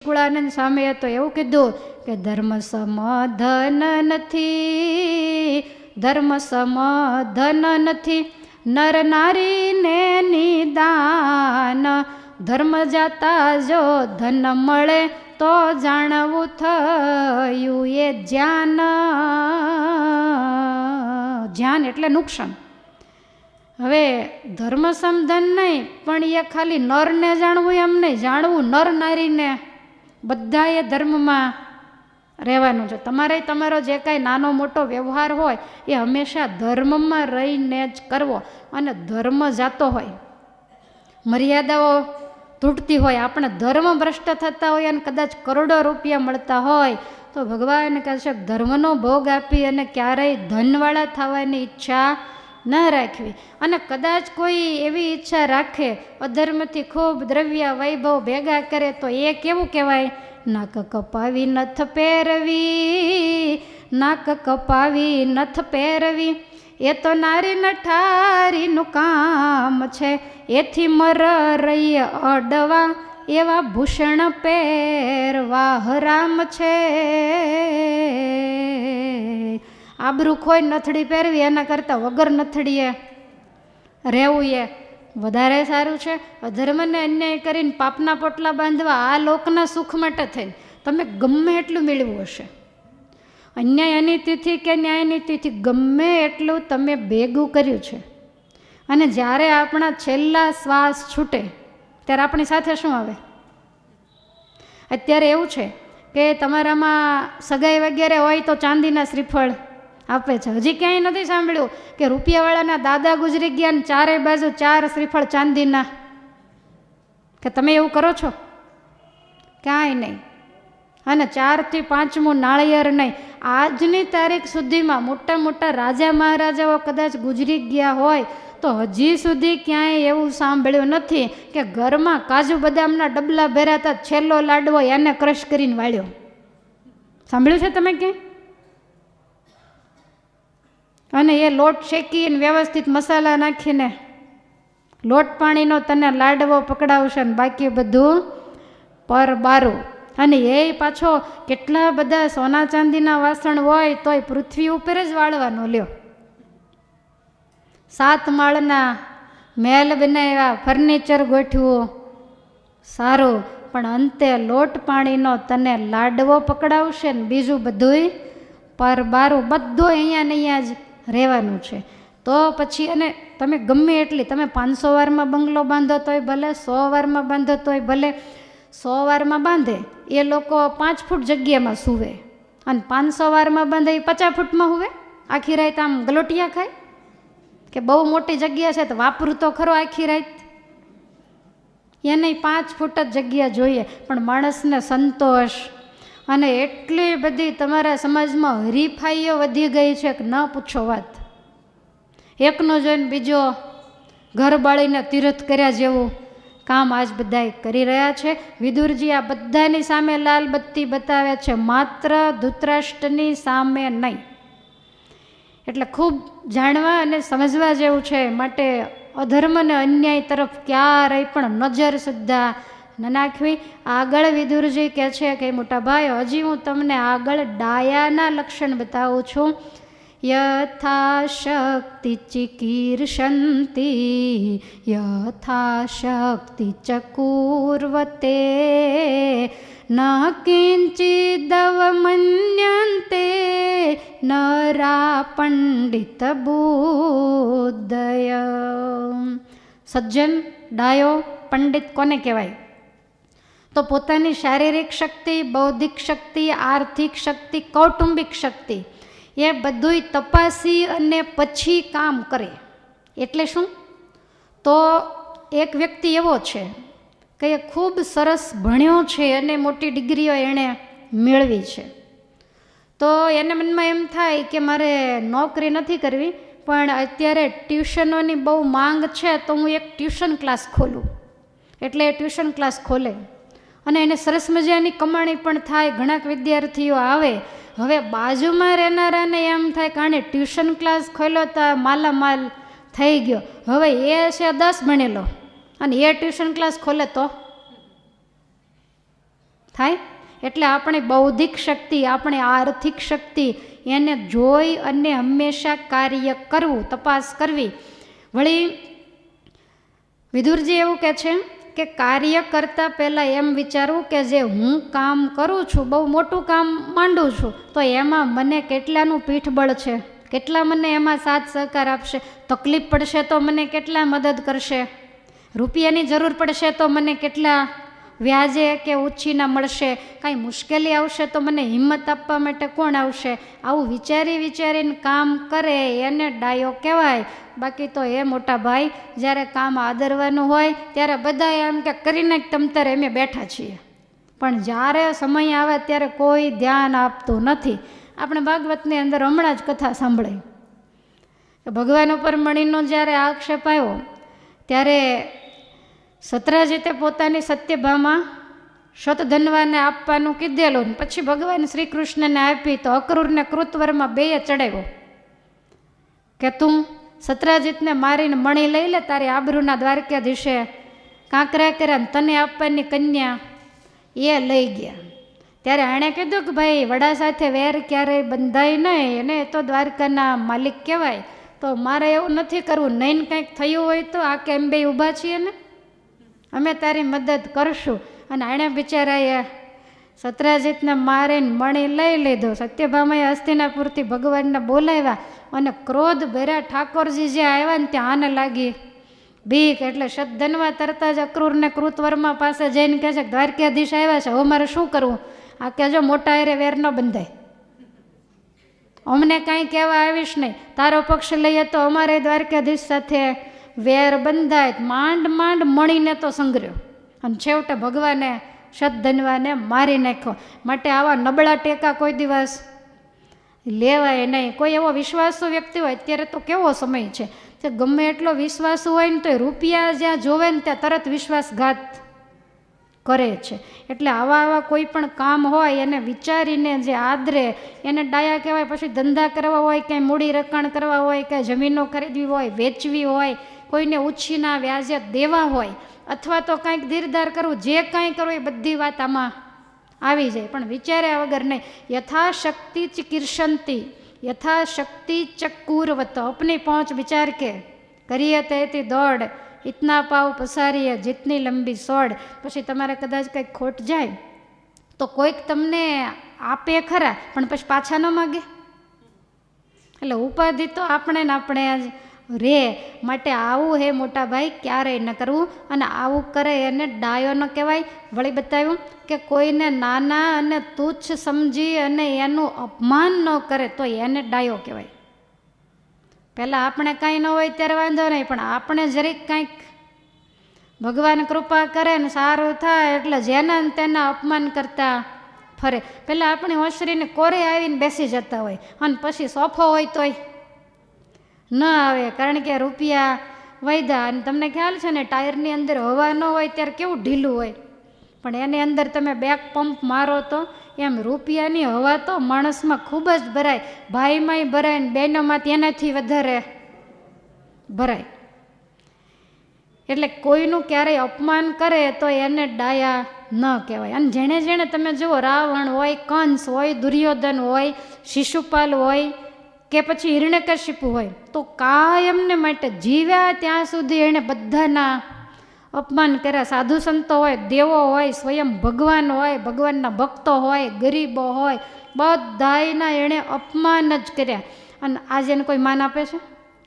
નિષ્કુળાનંદ સ્વામીએ તો એવું કીધું કે ધર્મ સમ ધન નથી, ધર્મ સમ ધન નથી, નર નારીને નિદાન, ધર્મ જાતા જો ધન મળે તો જાણવું થયું એ જ્ઞાન. જ્ઞાન એટલે નુકસાન. હવે ધર્મ સમધન નહીં, પણ એ ખાલી નરને જાણવું એમ નહીં, જાણવું નર નારીને, બધાએ ધર્મમાં રહેવાનું છે. તમારો જે કાંઈ નાનો મોટો વ્યવહાર હોય એ હંમેશા ધર્મમાં રહીને જ કરવો. અને ધર્મ જાતો હોય, મર્યાદાઓ તૂટતી હોય, આપણે ધર્મ ભ્રષ્ટ થતા હોય અને કદાચ કરોડો રૂપિયા મળતા હોય તો ભગવાન કહે છે ધર્મનો ભોગ આપી અને ક્યારેય ધનવાળા થવાની ઈચ્છા ન રાખવી. અને કદાચ કોઈ એવી ઈચ્છા રાખે અધર્મથી ખૂબ દ્રવ્ય વૈભવ ભેગા કરે તો એ કેવું કહેવાય? નાક કપાવી નથ પહેરવી, નાક કપાવી નથ પહેરવી, એ તો નારી નઠારીનું કામ છે, એથી મર રહીએ અડવા, એવા ભૂષણ પહેરવા હરામ છે. આબરૂ ખોઈ નથડી પહેરવી એના કરતાં વગર નથડીએ રહેવું એ વધારે સારું છે. અધર્મને અન્યાય કરીને પાપના પોટલા બાંધવા આ લોકના સુખ માટે થઈને તમે ગમે એટલું મેળવ્યું હશે, અન્યાય અનીતિથી કે ન્યાયનીતિથી ગમે એટલું તમે ભેગું કર્યું છે, અને જ્યારે આપણા છેલ્લા શ્વાસ છૂટે ત્યારે આપણી સાથે શું આવે? અત્યારે એવું છે કે તમારામાં સગાઈ વગેરે હોય તો ચાંદીના શ્રીફળ આપે છે. હજી ક્યાંય નથી સાંભળ્યું કે રૂપિયાવાળાના દાદા ગુજરી ગયા ને ચારે બાજુ 4 શ્રીફળ ચાંદીના, કે તમે એવું કરો છો? ક્યાંય નહીં. અને 4 થી 5મું નાળિયેર નહીં. આજની તારીખ સુધીમાં મોટા મોટા રાજા મહારાજાઓ કદાચ ગુજરી ગયા હોય તો હજી સુધી ક્યાંય એવું સાંભળ્યું નથી કે ઘરમાં કાજુ બદામના ડબલા ભરાતા છેલ્લો લાડવો એને ક્રશ કરીને વાળ્યો. સાંભળ્યું છે તમે ક્યાંય? અને એ લોટ શેકીને વ્યવસ્થિત મસાલા નાખીને લોટ પાણીનો તને લાડવો પકડાવશે ને બાકી બધું પર બારું. અને એ પાછો કેટલા બધા સોના ચાંદીના વાસણ હોય તોય પૃથ્વી ઉપર જ વાળવાનો. લ્યો, 7 માળના મહેલ બનાવ્યા, ફર્નિચર ગોઠવું સારું, પણ અંતે લોટ પાણીનો તને લાડવો પકડાવશે ને બીજું બધુંય પર બારું. બધું અહીંયા ને અહીંયા જ રહેવાનું છે. તો પછી અને તમે ગમે એટલી તમે 500 વારમાં બંગલો બાંધો તોય ભલે, 100 વારમાં બાંધો તોય ભલે. 100 વારમાં બાંધે એ લોકો 5 ફૂટ જગ્યામાં સૂવે, અને 500 વારમાં બાંધે એ 50 ફૂટમાં સૂવે. આખી રાત આમ ગલોટિયા ખાય કે બહુ મોટી જગ્યા છે તો વાપરું તો ખરો આખી રાત. એને 5 ફૂટ જ જગ્યા જોઈએ. પણ માણસને સંતોષ અને એટલી બધી તમારા સમાજમાં હરીફાઈઓ વધી ગઈ છે કે ન પૂછો વાત. એકનો જોઈને બીજો ઘર બાળીને તીર્થ કર્યા જેવું કામ આજ બધાય કરી રહ્યા છે. વિદુરજી આ બધાની સામે લાલ બત્તી બતાવે છે, માત્ર ધૃતરાષ્ટ્રની સામે નહીં. એટલે ખૂબ જાણવા અને સમજવા જેવું છે. માટે અધર્મ અને અન્યાય તરફ ક્યારેય પણ નજર સુદ્ધા ન નાખવી. આગળ વિદુરજી કહે છે કે મોટા ભાઈ, હજી હું તમને આગળ ડાયાના લક્ષણ બતાવું છું. યથાશક્તિ ચિકીર્ષંતી, યથાશક્તિ ચકુર્વતે, ન કિંચિદવમન્યન્તે નરા પંડિત બુદ્ધય. સજ્જન, ડાયો, પંડિત કોને કહેવાય? તો પોતાની શારીરિક શક્તિ, બૌદ્ધિક શક્તિ, આર્થિક શક્તિ, કૌટુંબિક શક્તિ એ બધુંય તપાસી અને પછી કામ કરે. એટલે શું? તો એક વ્યક્તિ એવો છે કે એ ખૂબ સરસ ભણ્યો છે અને મોટી ડિગ્રીઓ એણે મેળવી છે, તો એને મનમાં એમ થાય કે મારે નોકરી નથી કરવી, પણ અત્યારે ટ્યુશનોની બહુ માંગ છે તો હું એક ટ્યુશન ક્લાસ ખોલું. એટલે એ ટ્યુશન ક્લાસ ખોલે અને એને સરસ મજાની કમાણી પણ થાય. ઘણાક વિદ્યાર્થીઓ આવે. હવે બાજુમાં રહેનારાને એમ થાય કે આણે ટ્યુશન ક્લાસ ખોલ્યો તો માલામાલ થઈ ગયો. હવે એ છે 10 ભણેલો અને એ ટ્યુશન ક્લાસ ખોલે તો થાય. એટલે આપણી બૌદ્ધિક શક્તિ, આપણી આર્થિક શક્તિ એને જોઈ અને હંમેશા કાર્ય કરવું, તપાસ કરવી. વળી વિદુરજી એવું કહે છે કે કાર્ય કરતાં પહેલાં એમ વિચારવું કે જે હું કામ કરું છું, બહુ મોટું કામ માંડું છું, તો એમાં મને કેટલાનું પીઠબળ છે, કેટલા મને એમાં સાથ સહકાર આપશે, તકલીફ પડશે તો મને કેટલા મદદ કરશે, રૂપિયાની જરૂર પડશે તો મને કેટલા વ્યાજે કે ઉછીના મળશે, કાંઈ મુશ્કેલી આવશે તો મને હિંમત આપવા માટે કોણ આવશે. આવું વિચારી વિચારીને કામ કરે એને ડાયો કહેવાય. બાકી તો એ મોટા ભાઈ જ્યારે કામ આદરવાનું હોય ત્યારે બધા એમ કે કરીને જ તમ તારે અમે બેઠા છીએ, પણ જ્યારે સમય આવે ત્યારે કોઈ ધ્યાન આપતું નથી. આપણે ભાગવતની અંદર હમણાં જ કથા સાંભળી કે ભગવાન ઉપર મણીનો જ્યારે આક્ષેપ આવ્યો ત્યારે સત્રાજીતે પોતાની સત્યભામા શતધન્વાને આપવાનું કીધેલું, પછી ભગવાન શ્રી કૃષ્ણને આપી તો અક્રૂરને કૃતવરમાં બેય ચડાવ્યો કે તું સત્રાજીતને મારીને મણી લઈ લે, તારી આબરૂના દ્વારકાધીશે કાંકરા કર્યા, તને આપવાની કન્યા એ લઈ ગયા. ત્યારે એણે કીધું કે ભાઈ વડા સાથે વેર ક્યારેય બંધાય નહીં, એને તો દ્વારકાના માલિક કહેવાય, તો મારે એવું નથી કરવું. નહીં કંઈક થયું હોય તો આ કેમ બે ઊભા છીએ ને, અમે તારી મદદ કરશું. અને એણે બિચારાએ સત્રાજીતને મારીને મણી લઈ લીધો. સત્યભામાએ હસ્તિનાપુરથી ભગવાનને બોલાવ્યા અને ક્રોધ ભર્યા ઠાકોરજી જે આવ્યા ને ત્યાં આને લાગી બીક. એટલે શતધન્વા તરતા જ અક્રૂરને કૃતવર્મા પાસે જઈને કહે છે કે દ્વારકાધીશ આવ્યા છે, હવે મારે શું કરવું? આ કહેજો મોટા એરે વેર ન બંધાય, અમને કાંઈ કહેવા આવીશ નહીં, તારો પક્ષ લઈએ તો અમારે દ્વારકાધીશ સાથે વેર બંધાય. માંડ માંડ મણીને તો સંગ્રહ્યો અને છેવટે ભગવાને શતધન્વાને મારી નાખ્યો. માટે આવા નબળા ટેકા કોઈ દિવસ લેવાય નહીં. કોઈ એવો વિશ્વાસુ વ્યક્તિ હોય, અત્યારે તો કેવો સમય છે કે ગમે એટલો વિશ્વાસુ હોય ને તો રૂપિયા જ્યાં જોવે ને ત્યાં તરત વિશ્વાસઘાત કરે છે. એટલે આવા કોઈ પણ કામ હોય એને વિચારીને જે આદરે એને ડાયા કહેવાય. પછી ધંધા કરવા હોય, ક્યાંય મૂડી રોકાણ કરવા હોય, ક્યાંય જમીનો ખરીદવી હોય, વેચવી હોય, કોઈને ઉછીના વ્યાજે દેવા હોય, અથવા તો કાંઈક ધીરધાર કરવું, જે કાંઈ કરવું એ બધી વાત આમાં આવી જાય. પણ વિચાર્યા વગર નહીં. યથાશક્તિ ચિકીર્ષંતી યથાશક્તિ ચક્કુરવત અપની પહોંચ વિચાર કે કરીએ તેથી દોડ, ઇતના પાવ પસારીએ જીતની લંબી સોડ. પછી તમારે કદાચ કંઈક ખોટ જાય તો કોઈક તમને આપે ખરા, પણ પછી પાછા ન માગે. એટલે ઉપાધિ તો આપણે ને આપણે જ રે. માટે આવું હે મોટા ભાઈ ક્યારેય ન કરવું. અને આવું કરે એને ડાયો ન કહેવાય. વળી બતાવ્યું કે કોઈને નાના અને તુચ્છ સમજી અને એનું અપમાન ન કરે તો એને ડાયો કહેવાય. પહેલાં આપણે કાંઈ ન હોય ત્યારે વાંધો નહીં, પણ આપણે જરીક કાંઈક ભગવાન કૃપા કરે ને સારું થાય એટલે જેના તેના અપમાન કરતા ફરે. પહેલાં આપણી હોશરીને કોરે આવીને બેસી જતા હોય અને પછી સોફો હોય તોય ન આવે, કારણ કે રૂપિયા વૈધા. અને તમને ખ્યાલ છે ને ટાયરની અંદર હવા ન હોય ત્યારે કેવું ઢીલું હોય, પણ એની અંદર તમે બેક પંપ મારો તો એમ રૂપિયાની હવા તો માણસમાં ખૂબ જ ભરાય. ભાઈમાંય ભરાય ને બહેનોમાં તેનાથી વધારે ભરાય. એટલે કોઈનું ક્યારેય અપમાન કરે તો એને ડાયા ન કહેવાય. અને જેણે જેણે તમે જુઓ, રાવણ હોય, કંસ હોય, દુર્યોધન હોય, શિશુપાલ હોય કે પછી હિરણ્યકશિપુ હોય, તો કાયમને માટે જીવ્યા ત્યાં સુધી એણે બધાના અપમાન કર્યા. સાધુ સંતો હોય, દેવો હોય, સ્વયં ભગવાન હોય, ભગવાનના ભક્તો હોય, ગરીબો હોય, બધાયના એણે અપમાન જ કર્યા. અને આજે એને કોઈ માન આપે છે?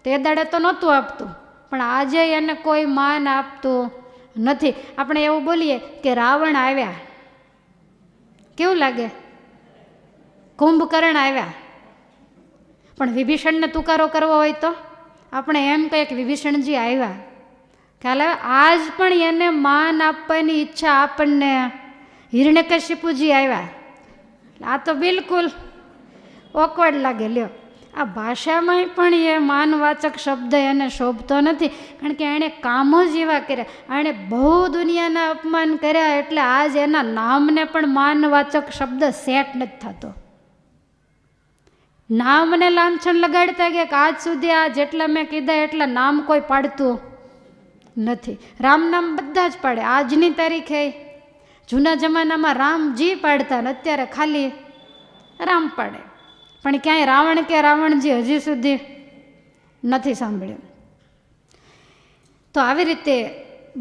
તે દાડે તો નહોતું આપતું, પણ આજે એને કોઈ માન આપતું નથી. આપણે એવું બોલીએ કે રાવણ આવ્યા, કેવું લાગે? કુંભકર્ણ આવ્યા. પણ વિભીષણને તુકારો કરવો હોય તો આપણે એમ કહીએ કે વિભીષણજી આવ્યા. ખ્યાલ આવે? આજ પણ એને માન આપવાની ઈચ્છા આપણને હિરણ્યકશિપુજી આવ્યા. આ તો બિલકુલ ઓકવર્ડ લાગે. લ્યો, આ ભાષામાં પણ એ માનવાચક શબ્દ એને શોભતો નથી, કારણ કે એણે કામો જ એવા કર્યા, એણે બહુ દુનિયાના અપમાન કર્યા. એટલે આજ એના નામને પણ માનવાચક શબ્દ સેટ નથી થતો. નામને લાંછન લગાડતા કે આજ સુધી આ જેટલા મેં કીધા એટલા નામ કોઈ પાડતું નથી. રામ નામ બધા જ પાડે. આજની તારીખે જૂના જમાનામાં રામજી પાડતા ને અત્યારે ખાલી રામ પાડે, પણ ક્યાંય રાવણ કે રાવણજી હજી સુધી નથી સાંભળ્યું. તો આવી રીતે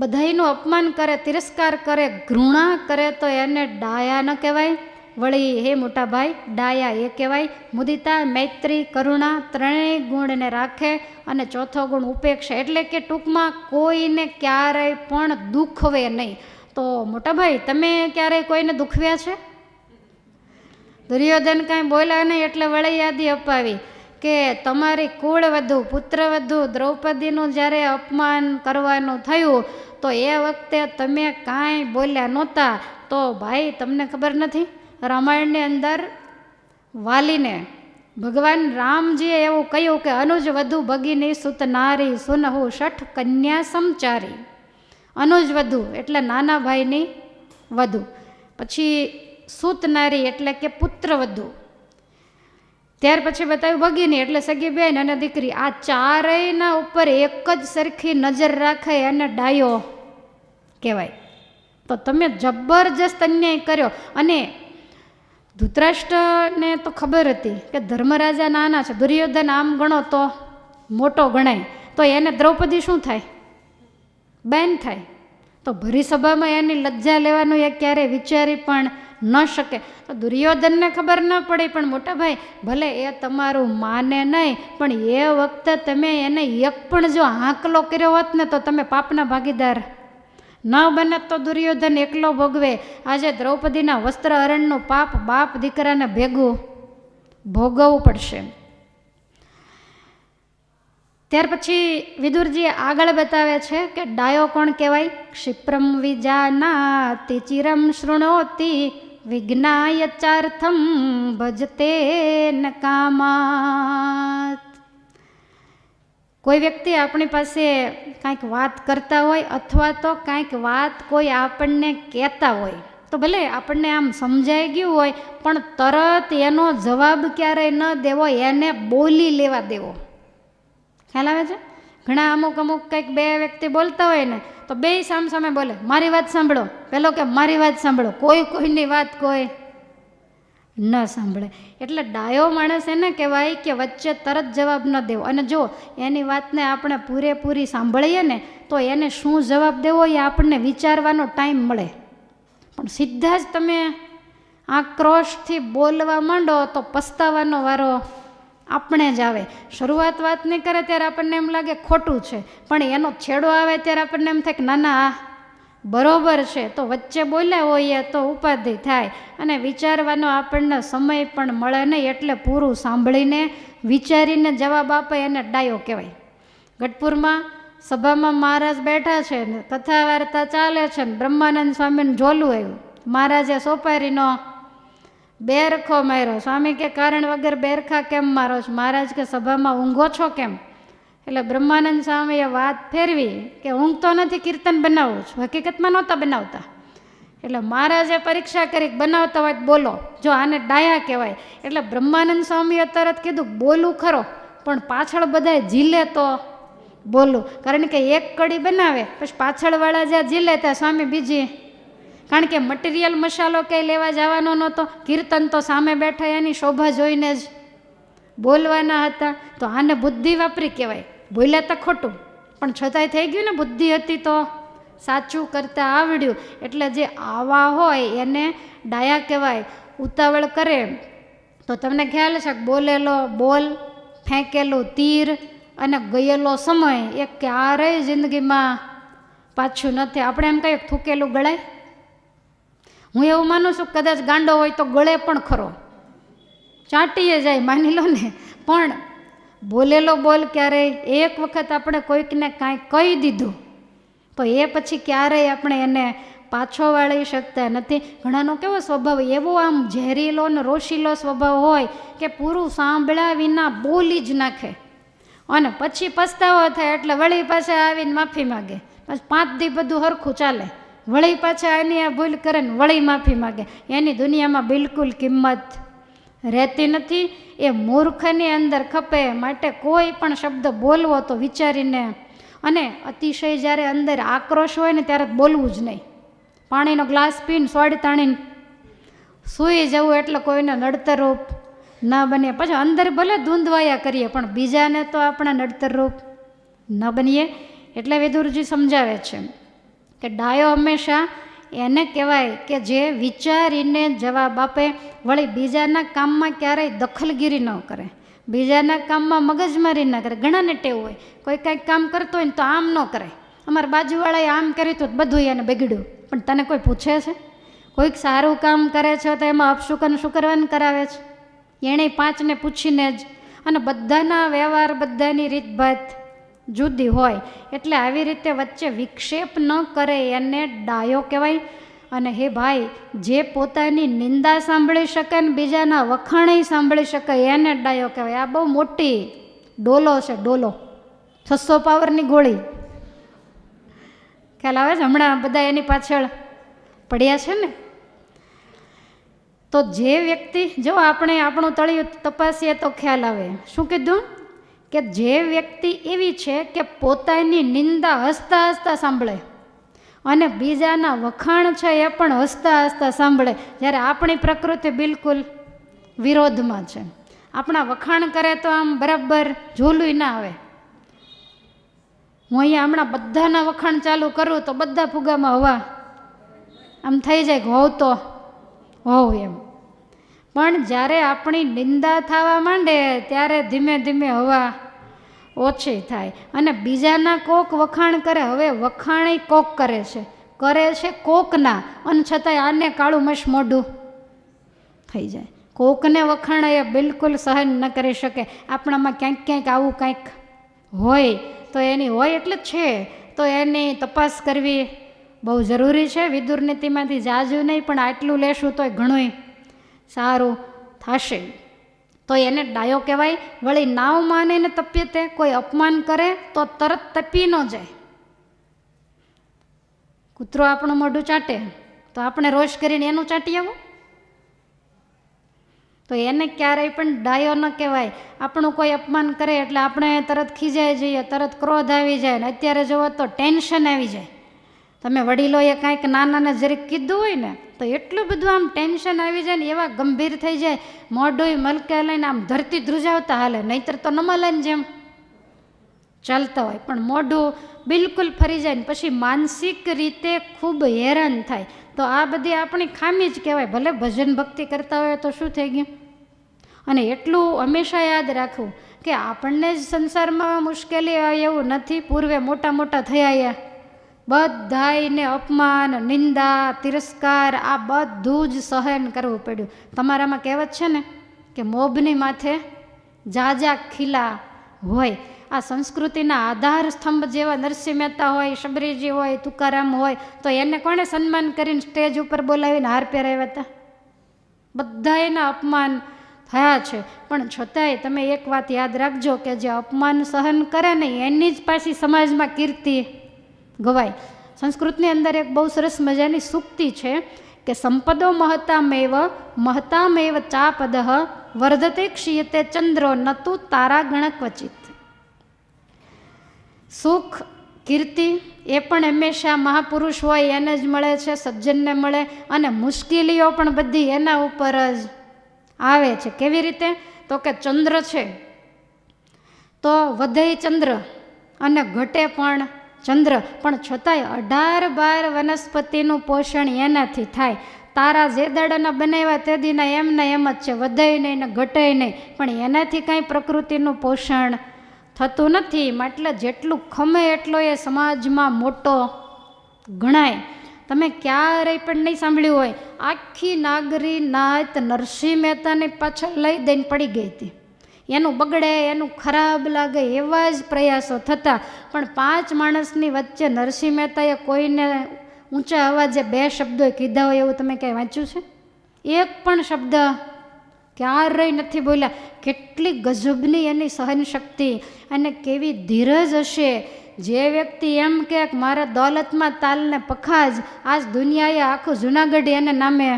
બધાયનું અપમાન કરે, તિરસ્કાર કરે, ઘૃણા કરે તો એને ડાયા ન કહેવાય. વળી હે મોટા ભાઈ, ડાયા એ કહેવાય. મુદિતા, મૈત્રી, કરુણા ત્રણેય ગુણને રાખે. અને ચોથો ગુણ ઉપેક્ષા, એટલે કે ટૂંકમાં કોઈને ક્યારેય પણ દુખવે નહીં. તો મોટા ભાઈ, તમે ક્યારેય કોઈને દુખવ્યા છે? દુર્યોધન કાંઈ બોલ્યા નહીં એટલે વળી યાદી અપાવી કે તમારી કુળવધુ, પુત્રવધુ દ્રૌપદીનું જ્યારે અપમાન કરવાનું થયું તો એ વખતે તમે કાંઈ બોલ્યા નહોતા. તો ભાઈ તમને ખબર નથી, રામાયણની અંદર વાલીને ભગવાન રામજીએ એવું કહ્યું કે અનુજ વધુ ભગીની સુત નારી સુનહુ શઠ કન્યા સમચારી. અનુજ વધુ એટલે નાના ભાઈની વધુ, પછી સુત નારી એટલે કે પુત્ર વધુ, ત્યાર પછી બતાવ્યું ભગીની એટલે સગી બેન અને દીકરી. આ ચારેયના ઉપર એક જ સરખી નજર રાખે અને ડાયો કહેવાય. તો તમે જબરજસ્ત અન્યાય કર્યો. અને ધૃતરાષ્ટ્રને તો ખબર હતી કે ધર્મરાજા નાના છે, દુર્યોધન આમ ગણો તો મોટો ગણાય, તો એને દ્રૌપદી શું થાય? બેન થાય. તો ભરી સભામાં એની લજ્જા લેવાનું એ ક્યારેય વિચારી પણ ન શકે. તો દુર્યોધનને ખબર ન પડી, પણ મોટા ભાઈ ભલે એ તમારું માને નહીં, પણ એ વખતે તમે એને એક પણ જો હાંકલો કર્યો હોત ને તો તમે પાપના ભાગીદાર ન બને. તો દુર્યોધન એકલો ભોગવે. આજે દ્રૌપદીના વસ્ત્ર હરણનું પાપ બાપ દીકરાને ભેગું ભોગવવું પડશે. ત્યાર પછી વિદુરજી આગળ બતાવે છે કે ડાયો કોણ કહેવાય? ક્ષિપ્રમ વિજાનાતિ ચિરમ શૃણોતિ વિજ્ઞાય ચાર્થમ ભજતે ન કામાત. કોઈ વ્યક્તિ આપણી પાસે કાંઈક વાત કરતા હોય અથવા તો કાંઈક વાત કોઈ આપણને કહેતા હોય તો ભલે આપણને આમ સમજાઈ ગયું હોય, પણ તરત એનો જવાબ ક્યારેય ન દેવો, એને બોલી લેવા દેવો. ખ્યાલ આવે છે? ઘણા અમુક કંઈક બે વ્યક્તિ બોલતા હોય ને તો બે સામે બોલે, મારી વાત સાંભળો, પેલો કે મારી વાત સાંભળો. કોઈની વાત કોઈ ન સાંભળે. એટલે ડાયો માણસ એને કહેવાય કે વચ્ચે તરત જવાબ ન દેવો. અને જો એની વાતને આપણે પૂરેપૂરી સાંભળીએ ને તો એને શું જવાબ દેવો એ આપણને વિચારવાનો ટાઈમ મળે. પણ સીધા જ તમે આક્રોશથી બોલવા માંડો તો પસ્તાવાનો વારો આપણે જ આવે. શરૂઆત વાત નહીં કરે ત્યારે આપણને એમ લાગે ખોટું છે, પણ એનો છેડો આવે ત્યારે આપણને એમ થાય કે ના આ બરોબર છે. તો વચ્ચે બોલ્યા હોઈએ તો ઉપાધિ થાય અને વિચારવાનો આપણને સમય પણ મળે નહીં. એટલે પૂરું સાંભળીને વિચારીને જવાબ આપે એને ડાયો કહેવાય. ગઢપુરમાં સભામાં મહારાજ બેઠા છે ને કથા વાર્તા ચાલે છે ને બ્રહ્માનંદ સ્વામીને ઝોલું આવ્યું. મહારાજે સોપારીનો બેરખો માર્યો. સ્વામી કે કારણ વગર બેરખા કેમ મારો છો? મહારાજ કે સભામાં ઊંઘો છો કેમ? એટલે બ્રહ્માનંદ સ્વામીએ વાત ફેરવી કે ઊંઘ તો નથી, કીર્તન બનાવું છું. હકીકતમાં નહોતા બનાવતા. એટલે મહારાજે પરીક્ષા કરી, બનાવતા હોય બોલો. જો આને ડાયા કહેવાય. એટલે બ્રહ્માનંદ સ્વામીએ તરત કીધું બોલું ખરો, પણ પાછળ બધાય ઝીલે તો બોલું. કારણ કે એક કડી બનાવે પછી પાછળવાળા જ્યાં ઝીલે ત્યાં સ્વામી બીજી, કારણ કે મટીરિયલ મસાલો કંઈ લેવા જવાનો નહોતો. કીર્તન તો સામે બેઠા એની શોભા જોઈને જ બોલવાના હતા. તો આને બુદ્ધિ વાપરી કહેવાય. બોલ્યા તો ખોટું, પણ છતાંય થઈ ગયું ને, બુદ્ધિ હતી તો સાચું કરતાં આવડ્યું. એટલે જે આવા હોય એને ડાયા કહેવાય. ઉતાવળ કરે તો તમને ખ્યાલ છે કે બોલેલો બોલ, ફેંકેલું તીર અને ગયેલો સમય એ ક્યારેય જિંદગીમાં પાછું નથી. આપણે એમ કહીએ થૂકેલું ગળાય. હું એવું માનું છું કદાચ ગાંડો હોય તો ગળે પણ ખરો, ચાટીએ જાય માની લો ને, પણ બોલેલો બોલ ક્યારેય એક વખત આપણે કોઈકને કાંઈ કહી દીધું તો એ પછી ક્યારેય આપણે એને પાછો વાળી શકતા નથી. ઘણાનો કેવો સ્વભાવ, એવો આમ ઝેરીલો ને રોશીલો સ્વભાવ હોય કે પૂરું સાંભળ્યા વિના બોલી જ નાખે અને પછી પસ્તાવો થાય એટલે વળી પાછા આવીને માફી માગે. પછી 5 દી બધું સરખું ચાલે, વળી પાછા એની આ ભૂલ કરે ને વળી માફી માગે. એની દુનિયામાં બિલકુલ કિંમત રહેતી નથી. એ મૂર્ખની અંદર ખપે. માટે કોઈ પણ શબ્દ બોલવો તો વિચારીને, અને અતિશય જ્યારે અંદર આક્રોશ હોય ને ત્યારે બોલવું જ નહીં. પાણીનો ગ્લાસ પીને સોડી તાણીને સૂઈ જવું એટલે કોઈને નડતરરૂપ ન બનીએ. પછી અંદર ભલે ધૂંધવાયા કરીએ પણ બીજાને તો આપણે નડતરરૂપ ન બનીએ. એટલે વિદુરજી સમજાવે છે કે ડાયો હંમેશા એને કહેવાય કે જે વિચારીને જવાબ આપે, વળી બીજાના કામમાં ક્યારેય દખલગીરી ન કરે, બીજાના કામમાં મગજમારી ન કરે. ઘણાને ટેવ હોય, કોઈ કંઈક કામ કરતો હોય ને તો આમ ન કરે. અમારા બાજુવાળાએ આમ કર્યું તો બધું એને બગડ્યું, પણ તને કોઈ પૂછે છે? કોઈક સારું કામ કરે છે તો એમાં અપશુકન શું કરવાનું કરાવે છે? એણે 5ને પૂછીને જ. અને બધાના વ્યવહાર, બધાની રીતભાત જુદી હોય, એટલે આવી રીતે વચ્ચે વિક્ષેપ ન કરે એને ડાયો કહેવાય. અને હે ભાઈ, જે પોતાની નિંદા સાંભળી શકે ને બીજાના વખાણે સાંભળી શકે એને ડાયો કહેવાય. આ બહુ મોટી ડોલો છે, ડોલો, 600 પાવરની ગોળી. ખ્યાલ આવે છે? હમણાં બધા એની પાછળ પડ્યા છે ને. તો જે વ્યક્તિ, જો આપણે આપણું તળિયું તપાસીએ તો ખ્યાલ આવે. શું કીધું? કે જે વ્યક્તિ એવી છે કે પોતાની નિંદા હસતા હસતા સાંભળે અને બીજાના વખાણ છે એ પણ હસતા હસતા સાંભળે, જ્યારે આપણી પ્રકૃતિ બિલકુલ વિરોધમાં છે. આપણા વખાણ કરે તો આમ બરાબર ઝોલું ના આવે. હું અહીંયા હમણાં બધાના વખાણ ચાલુ કરું તો બધા ફુગામાં હવા આમ થઈ જાય કે હોવ તો હોવ એમ. પણ જ્યારે આપણી નિંદા થવા માંડે ત્યારે ધીમે ધીમે હવા ઓછી થાય અને બીજાના કોક વખાણ કરે. હવે વખાણે કોક કરે છે કોકના, અને છતાંય આને કાળું મશ મોઢું થઈ જાય. કોકને વખાણે એ બિલકુલ સહન ન કરી શકે. આપણામાં ક્યાંક ક્યાંક આવું કંઈક હોય તો એની હોય એટલે છે તો એની તપાસ કરવી બહુ જરૂરી છે. વિદુર નીતિમાંથી જાજુ નહીં પણ આટલું લેશું તોય ઘણું સારું થશે. તો એને ડાયો કહેવાય. વળી નાવ માને ને તપીએ તે કોઈ અપમાન કરે તો તરત તપી ન જાય. કૂતરો આપણું મોઢું ચાટે તો આપણે રોષ કરીને એનું ચાટી આવું? તો એને ક્યારેય પણ ડાયો ન કહેવાય. આપણું કોઈ અપમાન કરે એટલે આપણે તરત ખીજાઈ જઈએ, તરત ક્રોધ આવી જાય. ને અત્યારે જુઓ તો ટેન્શન આવી જાય. તમે વડીલોએ કાંઈક નાનાને જરીક કીધું હોય ને તો એટલું બધું આમ ટેન્શન આવી જાય ને એવા ગંભીર થઈ જાય, મોઢું મલકે લઈને આમ ધરતી ધ્રુજાવતા હાલે, નહીતર તો નમલાને જેમ ચાલતા હોય. પણ મોઢું બિલકુલ ફરી જાય ને પછી માનસિક રીતે ખૂબ હેરાન થાય. તો આ બધી આપણી ખામી જ કહેવાય. ભલે ભજન ભક્તિ કરતા હોય તો શું થઈ ગયું. અને એટલું હંમેશા યાદ રાખવું કે આપણને જ સંસારમાં મુશ્કેલી આવે એવું નથી. પૂર્વે મોટા મોટા થયા બધાને અપમાન, નિંદા, તિરસ્કાર આ બધું જ સહન કરવું પડ્યું. તમારામાં કહેવત છે ને કે મોભની માથે જાજા ખીલા હોય. આ સંસ્કૃતિના આધાર સ્તંભ જેવા નરસિંહ મહેતા હોય, શબરીજી હોય, તુકારામ હોય, તો એને કોણે સન્માન કરીને સ્ટેજ ઉપર બોલાવીને હાર પહેરાવ્યા હતા? બધા એના અપમાન થયા છે. પણ છતાંય તમે એક વાત યાદ રાખજો કે જે અપમાન સહન કરે ને એની જ પાછી સમાજમાં કીર્તિ ગવાય. સંસ્કૃતની અંદર એક બહુ સરસ મજાની સૂક્તિ છે કે સંપદો મહતામેવ ચાપદઃ વર્ધતે ક્ષીયતે ચંદ્રો નતુ તારાગણ ક્વચિત. સુખ, કીર્તિ એ પણ હંમેશા મહાપુરુષ હોય એને જ મળે છે, સજ્જનને મળે. અને મુશ્કેલીઓ પણ બધી એના ઉપર જ આવે છે. કેવી રીતે? તો કે ચંદ્ર છે તો વધે ચંદ્ર અને ઘટે પણ ચંદ્ર, પણ છતાંય 18-12 વનસ્પતિનું પોષણ એનાથી થાય. તારા જે દાડાના બનાવ્યા તે દીના એમને એમ જ છે, વધે નહીં ને ઘટે નહીં, પણ એનાથી કાંઈ પ્રકૃતિનું પોષણ થતું નથી. એટલે જેટલું ખમે એટલો એ સમાજમાં મોટો ગણાય. તમે ક્યારેય પણ નહીં સાંભળ્યું હોય આખી નાગરી નાત નરસિંહ મહેતાની પાછળ લઈ દઈને પડી ગઈ હતી. એનું બગડે, એનું ખરાબ લાગે એવા જ પ્રયાસો થતા, પણ 5 માણસની વચ્ચે નરસિંહ મહેતાએ કોઈને ઊંચા અવાજે 2 શબ્દો કીધા હોય એવું તમે ક્યાંય વાંચ્યું છે? એક પણ શબ્દ ક્યારેય નથી બોલ્યા. કેટલી ગજબની એની સહન શક્તિ અને કેવી ધીરજ હશે. જે વ્યક્તિ એમ કે મારે દોલતમાં તાલને પખાજ, આજ દુનિયાએ આખું જુનાગઢ એને નામે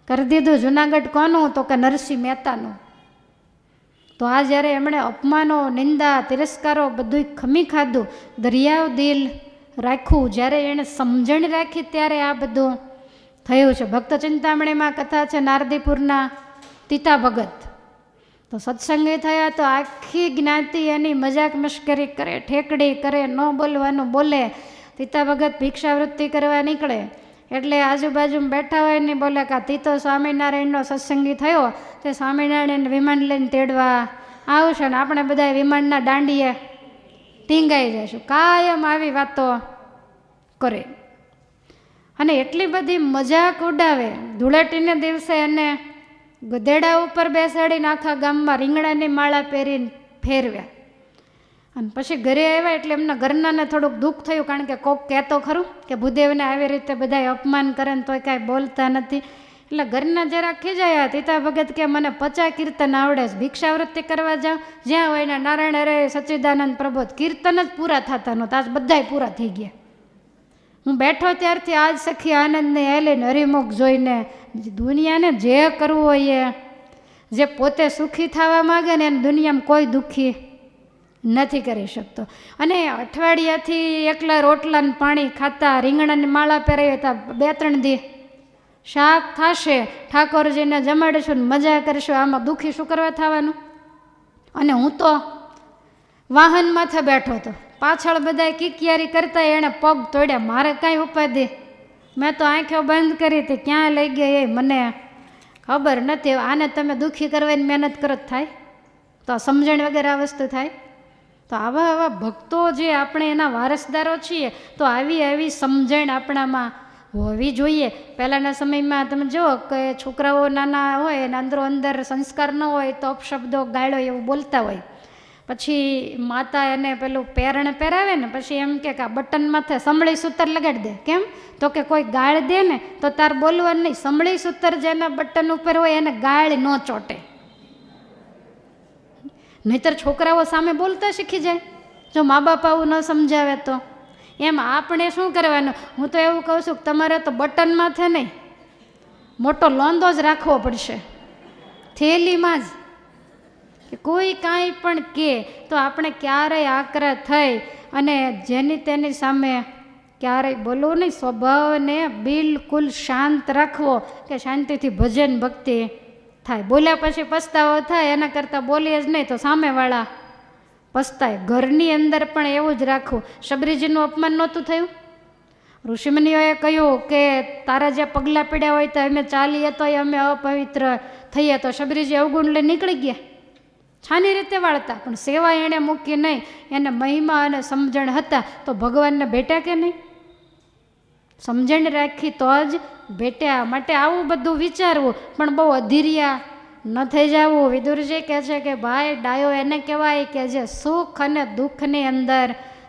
કરી દીધું. જુનાગઢ કોનું? તો કે નરસિંહ મહેતાનું. તો આ જ્યારે એમણે અપમાનો, નિંદા, તિરસ્કારો બધું ખમી ખાધું, દરિયાવ દિલ રાખ્યું, જ્યારે એણે સમજણ રાખી ત્યારે આ બધું થયું છે. ભક્ત ચિંતામણીમાં કથા છે નારદીપુરના તીતા ભગત. તો સત્સંગી થયા તો આખી જ્ઞાતિ એની મજાક મશ્કરી કરે, ઠેકડી કરે, ન બોલવાનું બોલે. તીતા ભગત ભિક્ષાવૃત્તિ કરવા નીકળે એટલે આજુબાજુમાં બેઠા હોય ને બોલે કે તીતો સ્વામિનારાયણનો સત્સંગી થયો, તે સ્વામિનારાયણ વિમાન લઈને તેડવા આવશે ને આપણે બધા વિમાનના દાંડીએ ટીંગાઈ જઈશું. કાયમ આવી વાતો કરે અને એટલી બધી મજાક ઉડાવે. ધૂળેટીને દિવસે એને ગધેડા ઉપર બેસાડીને આખા ગામમાં રીંગણાની માળા પહેરીને ફેરવ્યા. અને પછી ઘરે આવ્યા એટલે એમના ઘરનાને થોડુંક દુઃખ થયું, કારણ કે કોક કહેતો ખરું કે ભૂદેવને આવી રીતે બધા અપમાન કરે ને તોય કાંઈ બોલતા નથી. એટલે ઘરના જરા ખીજાયા. તીતા ભગત કે મને 50 કીર્તન આવડે છે, ભિક્ષાવૃત્તિ કરવા જાઉં જ્યાં હોય ને નારાયણ હરે સચ્ચિદાનંદ પ્રબોધ કીર્તન જ પૂરા થતા નહોતા, આજ બધાય પૂરા થઈ ગયા. હું બેઠો ત્યારથી આજ સખી આનંદને એલીને હરિમુખ જોઈને દુનિયાને જે કરવું હોય એ, જે પોતે સુખી થવા માગે ને એને દુનિયામાં કોઈ દુઃખી નથી કરી શકતો. અને અઠવાડિયાથી એકલા રોટલા ને પાણી ખાતા, રીંગણાની માળા પહેરાવી હતા, 2-3 દી શાક થશે, ઠાકોરજીને જમાડીશું ને મજા કરીશું, આમાં દુઃખી શું કરવા થવાનું? અને હું તો વાહન માથે બેઠો હતો, પાછળ બધા કિકિયારી કરતા, એણે પગ તોડ્યા, મારે કાંઈ ઉપાધિ? મેં તો આંખો બંધ કરી હતી, ક્યાં લઈ ગયા એ મને ખબર નથી. આને તમે દુઃખી કરવાની મહેનત કરો જ થાય તો આ સમજણ વગેરે આ વસ્તુ થાય? તો આવા ભક્તો જે આપણે એના વારસદારો છીએ, તો આવી સમજણ આપણામાં હોવી જોઈએ. પહેલાંના સમયમાં તમે જુઓ કે છોકરાઓ નાના હોય અને અંદર સંસ્કાર ન હોય તો અપશબ્દો ગાળો એવું બોલતા હોય. પછી માતા એને પેલું પેરણ પહેરાવે ને પછી એમ કે આ બટન માથે સંભળી સૂતર લગાડી દે. કેમ? તો કે કોઈ ગાળ દે ને તો તાર બોલવાનું નહીં, સંભળી સૂતર જેના બટન ઉપર હોય એને ગાળ ન ચોટે, નહીતર છોકરાઓ સામે બોલતા શીખી જાય જો મા બાપ આવું ન સમજાવે તો. એમ આપણે શું કરવાનું? હું તો એવું કહું છું કે તમારે તો બટન માથે નહીં, મોટો લોંદો જ રાખવો પડશે થેલીમાં જ, કે કોઈ કાંઈ પણ કહે તો આપણે ક્યારેય આકરા થઈ અને જેની તેની સામે ક્યારેય બોલવું નહીં. સ્વભાવને બિલકુલ શાંત રાખવો કે શાંતિથી ભજન ભક્તિ થાય. બોલ્યા પછી પસ્તાવો થાય એના કરતાં બોલીએ જ નહીં તો સામેવાળા પસ્તાય. ઘરની અંદર પણ એવું જ રાખવું. શબરીજીનું અપમાન નહોતું થયું? ઋષિમુનિઓએ કહ્યું કે તારા જે પગલાં પડ્યા હોય તો અમે ચાલીએ તો અમે અપવિત્ર થઈએ, તો શબરીજી અવગુણ લઈ નીકળી ગયા, છાની રીતે વાળતા, પણ સેવા એણે મૂકી નહીં. એને મહિમા અને સમજણ હતા તો ભગવાનને ભેટ્યા કે નહીં? સમજણ રાખી તો જ ભેટ્યા. માટે આવું બધું વિચારવું, પણ બહુ અધીરિયા ન થઈ જવું. વિદુરજી કહે છે કે ભાઈ ડાયો એને કહેવાય કે જે સુખ અને દુઃખની અંદર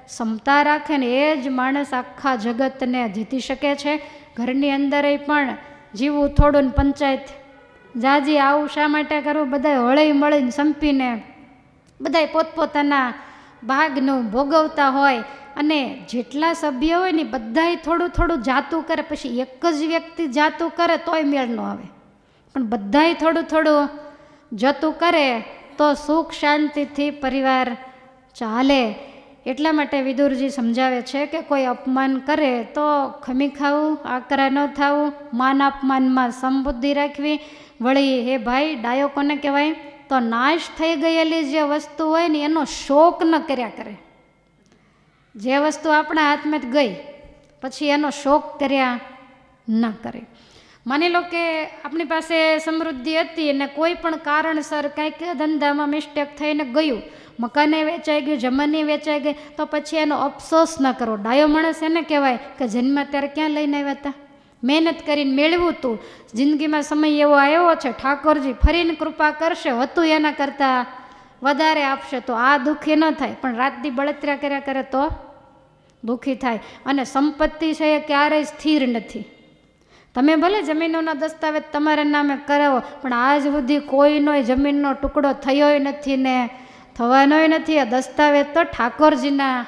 ક્ષમતા રાખે ને એ જ માણસ આખા જગતને જીતી શકે છે. ઘરની અંદર પણ જીવવું થોડું ને પંચાયત જાજી, આવું શા માટે કરવું? બધા હળી મળીને સંપીને બધા પોતપોતાના ભાગનું ભોગવતા હોય અને જેટલા સભ્ય હોય ને બધાય થોડું થોડું જાતું કરે. પછી એક જ વ્યક્તિ જાતું કરે તોય મેળ ન આવે, પણ બધાય થોડું થોડું જતું કરે તો સુખ શાંતિથી પરિવાર ચાલે. એટલા માટે વિદુરજી સમજાવે છે કે કોઈ અપમાન કરે તો ખમી ખાવું, આકરા ન થવું, માન અપમાનમાં સમબુદ્ધિ રાખવી. વળી હે ભાઈ ડાયો કોને કહેવાય? તો નાશ થઈ ગયેલી જે વસ્તુ હોય ને એનો શોક ન કર્યા કરે. જે વસ્તુ આપણા હાથમાં ગઈ પછી એનો શોક કર્યા ન કરે. માની લો કે આપણી પાસે સમૃદ્ધિ હતી અને કોઈ પણ કારણસર કંઈક ધંધામાં મિસ્ટેક થઈને ગયું, મકાને વેચાઈ ગયું, જમીને વેચાઈ ગઈ, તો પછી એનો અફસોસ ન કરો. ડાયો માણસ એને કહેવાય કે જન્મ ત્યારે ક્યાં લઈને આવ્યા હતા, મહેનત કરીને મેળવું હતું, જિંદગીમાં સમય એવો આવ્યો છે, ઠાકોરજી ફરીને કૃપા કરશે, હતું એના કરતાં વધારે આપશે તો આ દુઃખી ન થાય. પણ રાતથી બળતરા કર્યા કરે તો દુઃખી થાય. અને સંપત્તિ છે એ ક્યારેય સ્થિર નથી. તમે ભલે જમીનોના દસ્તાવેજ તમારા નામે કરાવો, પણ આજ સુધી કોઈનો જમીનનો ટુકડો થયોય નથી ને થવાનોય નથી. આ દસ્તાવેજ તો ઠાકોરજીના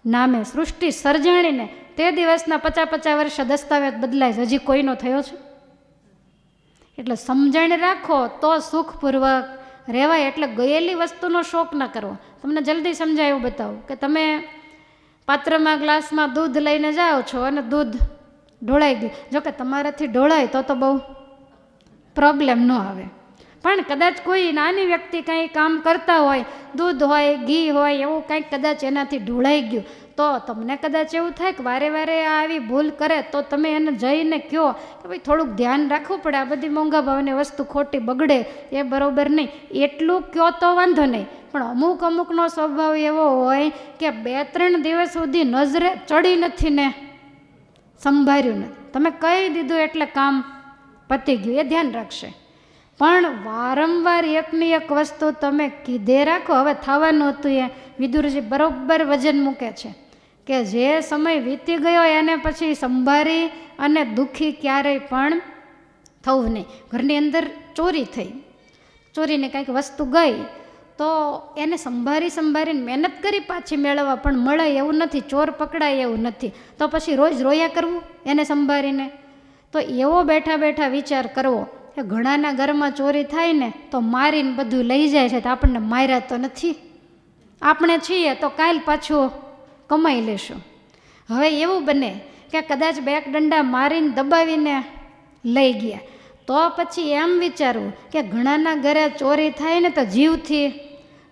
નામે સૃષ્ટિ સર્જાણીને તે દિવસના 50-50 વર્ષે દસ્તાવેજ બદલાય છે, હજી કોઈનો થયો છે? એટલે સમજણ રાખો તો સુખપૂર્વક રહેવાય. એટલે ગયેલી વસ્તુનો શોક ન કરવો. તમને જલ્દી સમજાય એવું બતાવું કે તમે પાત્રમાં ગ્લાસમાં દૂધ લઈને જાઓ છો અને દૂધ ઢોળાઈ ગયું. જોકે તમારાથી ઢોળાય તો બહુ પ્રોબ્લેમ ન આવે, પણ કદાચ કોઈ નાની વ્યક્તિ કંઈ કામ કરતા હોય, દૂધ હોય, ઘી હોય, એવું કંઈક કદાચ એનાથી ઢોળાઈ ગયું, તો તમને કદાચ એવું થાય કે વારે વારે આ આવી ભૂલ કરે, તો તમે એને જઈને કહો કે ભાઈ થોડુંક ધ્યાન રાખવું પડે, આ બધી મોંઘા ભાવની વસ્તુ ખોટી બગડે એ બરાબર નહીં. એટલું કહો તો વાંધો નહીં, પણ અમુકનો સ્વભાવ એવો હોય કે 2-3 દિવસ સુધી નજરે ચડી નથી ને સંભાળ્યું નથી, તમે કહી દીધું એટલે કામ પતી ગયું, એ ધ્યાન રાખશે. પણ વારંવાર એકની એક વસ્તુ તમે કીધે રાખો. હવે થવાનું હતું એ વિદુરજી બરોબર વજન મૂકે છે કે જે સમય વીતી ગયો એને પછી સંભાળી અને દુઃખી ક્યારેય પણ થવું નહીં. ઘરની અંદર ચોરી થઈ, ચોરીને કંઈક વસ્તુ ગઈ તો એને સંભાળીને મહેનત કરી પાછી મેળવવા, પણ મળે એવું નથી, ચોર પકડાય એવું નથી, તો પછી રોજ રોયા કરવું એને સંભાળીને. તો એવો બેઠા બેઠા વિચાર કરવો કે ઘણાના ઘરમાં ચોરી થાય ને તો મારીને બધું લઈ જાય છે, તો આપણને માર્યા તો નથી, આપણે છીએ તો કાલ પાછું કમાઈ લેશું. હવે એવું બને કે કદાચ 2 દંડા મારીને દબાવીને લઈ ગયા, તો પછી એમ વિચારવું કે ઘણાના ઘરે ચોરી થાય ને તો જીવથી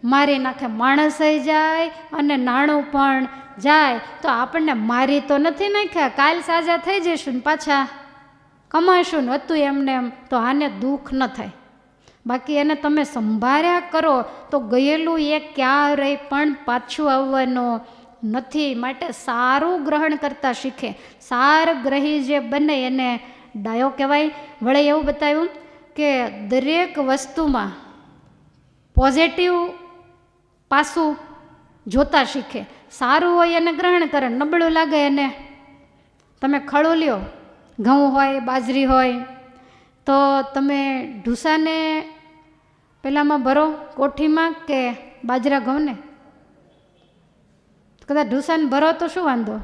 મારી નાખે, માણસય જાય અને નાણું પણ જાય, તો આપણને મારી તો નથી નાખ્યા, કાલ સાજા થઈ જઈશું ને પાછા કમાશું ને હતું એમને એમ, તો આને દુઃખ ન થાય. બાકી એને તમે સંભાળ્યા કરો તો ગયેલું એ ક્યારેય પણ પાછું આવવાનું નથી. માટે સારું ગ્રહણ કરતાં શીખે. સાર ગ્રહી જે બને એને ડાયો કહેવાય. વળે એવું બતાવ્યું કે દરેક વસ્તુમાં પોઝિટિવ પાસું જોતા શીખે. સારું હોય એને ગ્રહણ કરે, નબળું લાગે એને તમે ખળું લ્યો. ઘઉં હોય, બાજરી હોય, તો તમે ઢૂસાને પેલામાં ભરો કોઠીમાં કે બાજરા ઘઉંને? કદાચ ઢૂસાને ભરો તો શું વાંધો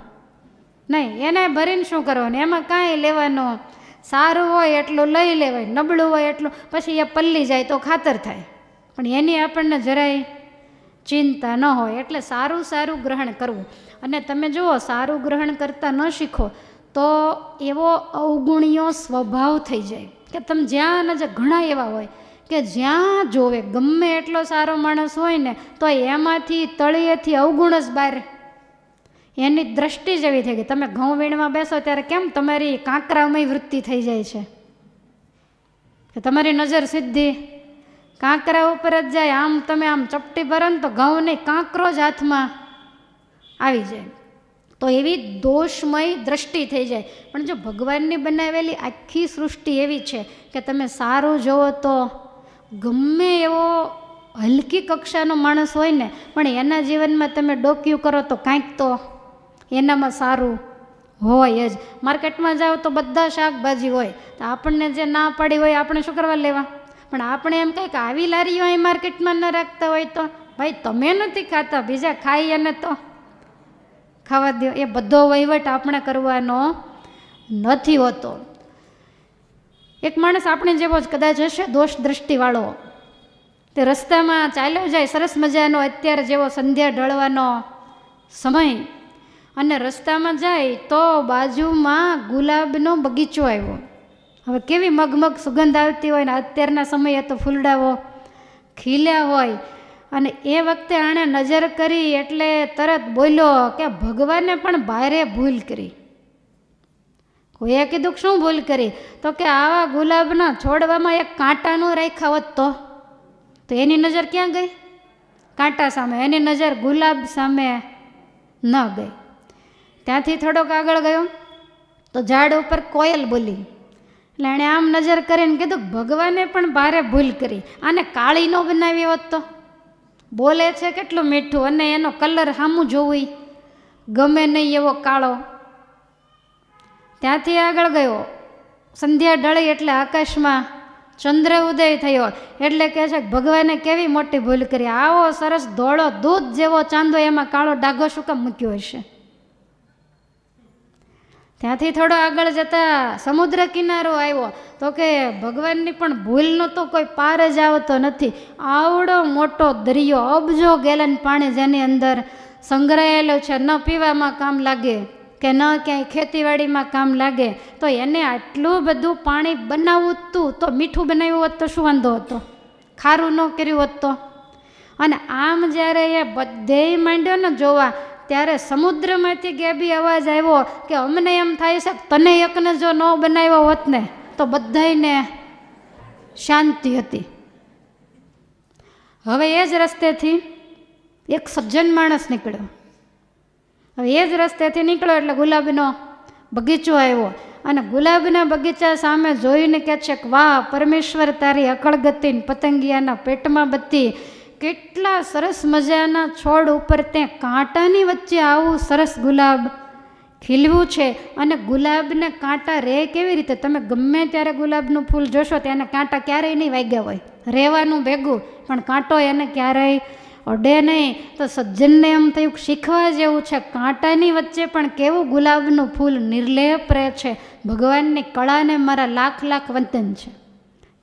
નહીં, એને ભરીને શું કરવાનું, એમાં કાંઈ લેવાનું. સારું હોય એટલું લઈ લેવાય, નબળું હોય એટલું પછી એ પલ્લી જાય તો ખાતર થાય, પણ એની આપણને જરાય ચિંતા ન હોય. એટલે સારું ગ્રહણ કરવું. અને તમે જુઓ, સારું ગ્રહણ કરતાં ન શીખો તો એવો અવગુણીયો સ્વભાવ થઈ જાય કે તમે જ્યાં નજર, ઘણા એવા હોય કે જ્યાં જોવે ગમે એટલો સારો માણસ હોય ને તો એમાંથી તળિયેથી અવગુણ જ બહાર, એની દ્રષ્ટિ જ એવી થઈ ગઈ. તમે ઘઉં વીણવા બેસો ત્યારે કેમ તમારી કાંકરામય વૃત્તિ થઈ જાય છે કે તમારી નજર સીધી કાંકરા ઉપર જ જાય. આમ તમે આમ ચપટી ભરો ને તો ઘઉં નહીં, કાંકરો જ હાથમાં આવી જાય. તો એવી દોષમય દ્રષ્ટિ થઈ જાય. પણ જો ભગવાનની બનાવેલી આખી સૃષ્ટિ એવી છે કે તમે સારું જોવો તો ગમે એવો હલકી કક્ષાનો માણસ હોય ને, પણ એના જીવનમાં તમે ડોક્યું કરો તો કાંઈક તો એનામાં સારું હોય જ. માર્કેટમાં જાઓ તો બધા શાકભાજી હોય, તો આપણને જે ના પાડી હોય આપણે શું કરવા લેવા? પણ આપણે એમ કંઈક આવી લારીઓ અહીં માર્કેટમાં ન રાખતા હોય તો ભાઈ તમે નથી ખાતા, બીજા ખાઈ અને તો ખાવા દો. એ બધો વહીવટ આપણે કરવાનો નથી હોતો. એક માણસ આપણે જેવો જ કદાચ હશે દોષ દ્રષ્ટિવાળો, તે રસ્તામાં ચાલ્યો જાય સરસ મજાનો, અત્યારે જેવો સંધ્યા ઢળવાનો સમય, અને રસ્તામાં જાય તો બાજુમાં ગુલાબનો બગીચો આવ્યો. હવે કેવી મગમગ સુગંધ આવતી હોય ને, અત્યારના સમયે તો ફૂલડાઓ ખીલ્યા હોય, અને એ વખતે આણે નજર કરી એટલે તરત બોલ્યો કે ભગવાને પણ ભારે ભૂલ કરી. કોઈએ કીધું શું ભૂલ કરી? તો કે આવા ગુલાબના છોડવામાં એક કાંટાનું રાખ્યા હોત તો એની નજર ક્યાં ગઈ? કાંટા સામે. એની નજર ગુલાબ સામે ન ગઈ. ત્યાંથી થોડોક આગળ ગયો તો ઝાડ ઉપર કોયલ બોલી. એટલે એણે આમ નજર કરીને કીધું ભગવાને પણ ભારે ભૂલ કરી, આને કાળી ન બનાવી હોત તો. બોલે છે કેટલું મીઠું, અને એનો કલર સામું જોવું ગમે નહીં એવો કાળો. ત્યાંથી આગળ ગયો, સંધ્યા ઢળી એટલે આકાશમાં ચંદ્ર ઉદય થયો. એટલે કહે છે કે ભગવાને કેવી મોટી ભૂલ કરી, આવો સરસ ધોળો દૂધ જેવો ચાંદો એમાં કાળો ડાઘો શું કામ મૂક્યો હશે. ત્યાંથી થોડો આગળ જતા સમુદ્ર કિનારો આવ્યો તો કે ભગવાનની પણ ભૂલનો તો કોઈ પાર જ આવતો નથી. આવડો મોટો દરિયો, અબજો ગેલન પાણી જેની અંદર સંગ્રહાયેલો છે, ન પીવામાં કામ લાગે કે ન ક્યાંય ખેતીવાડીમાં કામ લાગે, તો એને આટલું બધું પાણી બનાવવું હતું તો મીઠું બનાવ્યું હોત તો શું વાંધો હતો, ખારું ન કર્યું હોત તો. અને આમ જ્યારે એ બધેય માંડ્યો ને જોવા, ત્યારે સમુદ્રમાંથી ગેબી અવાજ આવ્યો કે અમને એમ થાય છે તને એકને જો ન બનાવ્યો હોત ને તો બધાયને શાંતિ હતી. હવે એ જ રસ્તેથી એક સજ્જન માણસ નીકળ્યો. હવે એ જ રસ્તેથી નીકળ્યો એટલે ગુલાબનો બગીચો આવ્યો, અને ગુલાબના બગીચા સામે જોઈને કહે છે કે વાહ પરમેશ્વર, તારી અકળ ગતિ, પતંગિયાના પેટમાં બત્તી, કેટલા સરસ મજાના છોડ ઉપર તે કાંટાની વચ્ચે આવું સરસ ગુલાબ ખીલવું છે. અને ગુલાબને કાંટા રહે કેવી રીતે? તમે ગમે ત્યારે ગુલાબનું ફૂલ જોશો તેને કાંટા ક્યારેય નહીં વાગ્યા હોય, રહેવાનું ભેગું, પણ કાંટો એને ક્યારેય અડે નહીં. તો સજ્જનને એમ થયું શીખવા જેવું છે, કાંટાની વચ્ચે પણ કેવું ગુલાબનું ફૂલ નિર્લેપ રહે છે, ભગવાનની કળાને મારા લાખ લાખ વંદન છે.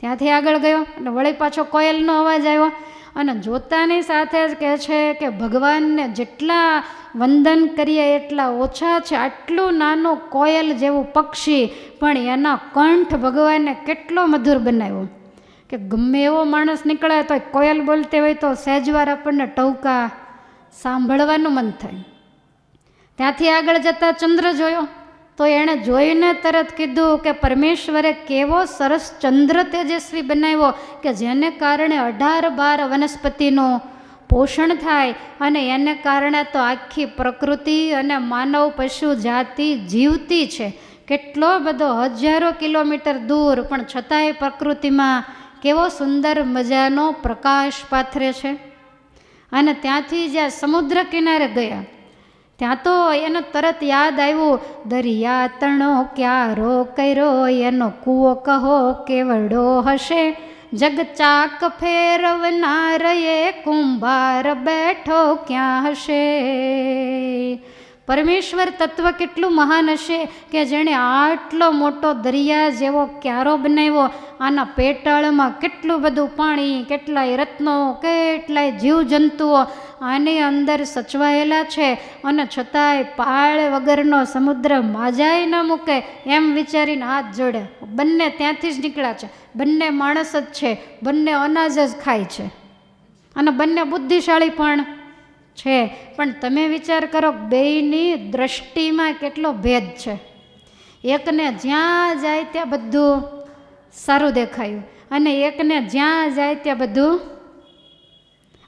ત્યાંથી આગળ ગયો અને વળી પાછો કોયલનો અવાજ આવ્યો, અને જોતાની સાથે જ કહે છે કે ભગવાનને જેટલા વંદન કરીએ એટલા ઓછા છે. આટલું નાનું કોયલ જેવું પક્ષી, પણ એના કંઠ ભગવાને કેટલો મધુર બનાવ્યો કે ગમે એવો માણસ નીકળે તો કોયલ બોલતી હોય તો સહેજવાર આપણને ટહુકા સાંભળવાનું મન થાય. ત્યાંથી આગળ જતાં ચંદ્ર જોયો તો એણે જોઈને તરત કીધું કે પરમેશ્વરે કેવો સરસ ચંદ્ર તેજસ્વી બનાવ્યો કે જેને કારણે 18-12 વનસ્પતિનું પોષણ થાય, અને એને કારણે તો આખી પ્રકૃતિ અને માનવ પશુ જાતિ જીવતી છે. કેટલો બધો હજારો કિલોમીટર દૂર, પણ છતાંય પ્રકૃતિમાં કેવો સુંદર મજાનો પ્રકાશ પાથરે છે. અને ત્યાંથી જ્યાં સમુદ્ર કિનારે ગયા ત્યાં તો એને તરત યાદ આવ્યું, દરિયા તણો ક્યારો કર્યો, એનો કૂવો કહો કેવડો હશે, જગ ચાક ફેરવનાર એ કુંભાર બેઠો ક્યાં હશે. પરમેશ્વર તત્વ કેટલું મહાન હશે કે જેણે આટલો મોટો દરિયા જેવો ક્યારો બનાવ્યો, આના પેટાળમાં કેટલું બધું પાણી, કેટલાય રત્નો, કેટલાય જીવજંતુઓ આની અંદર સચવાયેલા છે, અને છતાંય પાળ વગરનો સમુદ્ર માજાય ન મૂકે એમ વિચારીને હાથ જોડે. બંને ત્યાંથી જ નીકળ્યા છે, બંને માણસ જ છે, બંને અનાજ જ ખાય છે, અને બંને બુદ્ધિશાળી પણ છે. પણ તમે વિચાર કરો બેયની દ્રષ્ટિમાં કેટલો ભેદ છે. એકને જ્યાં જાય ત્યાં બધું સારું દેખાયું, અને એકને જ્યાં જાય ત્યાં બધું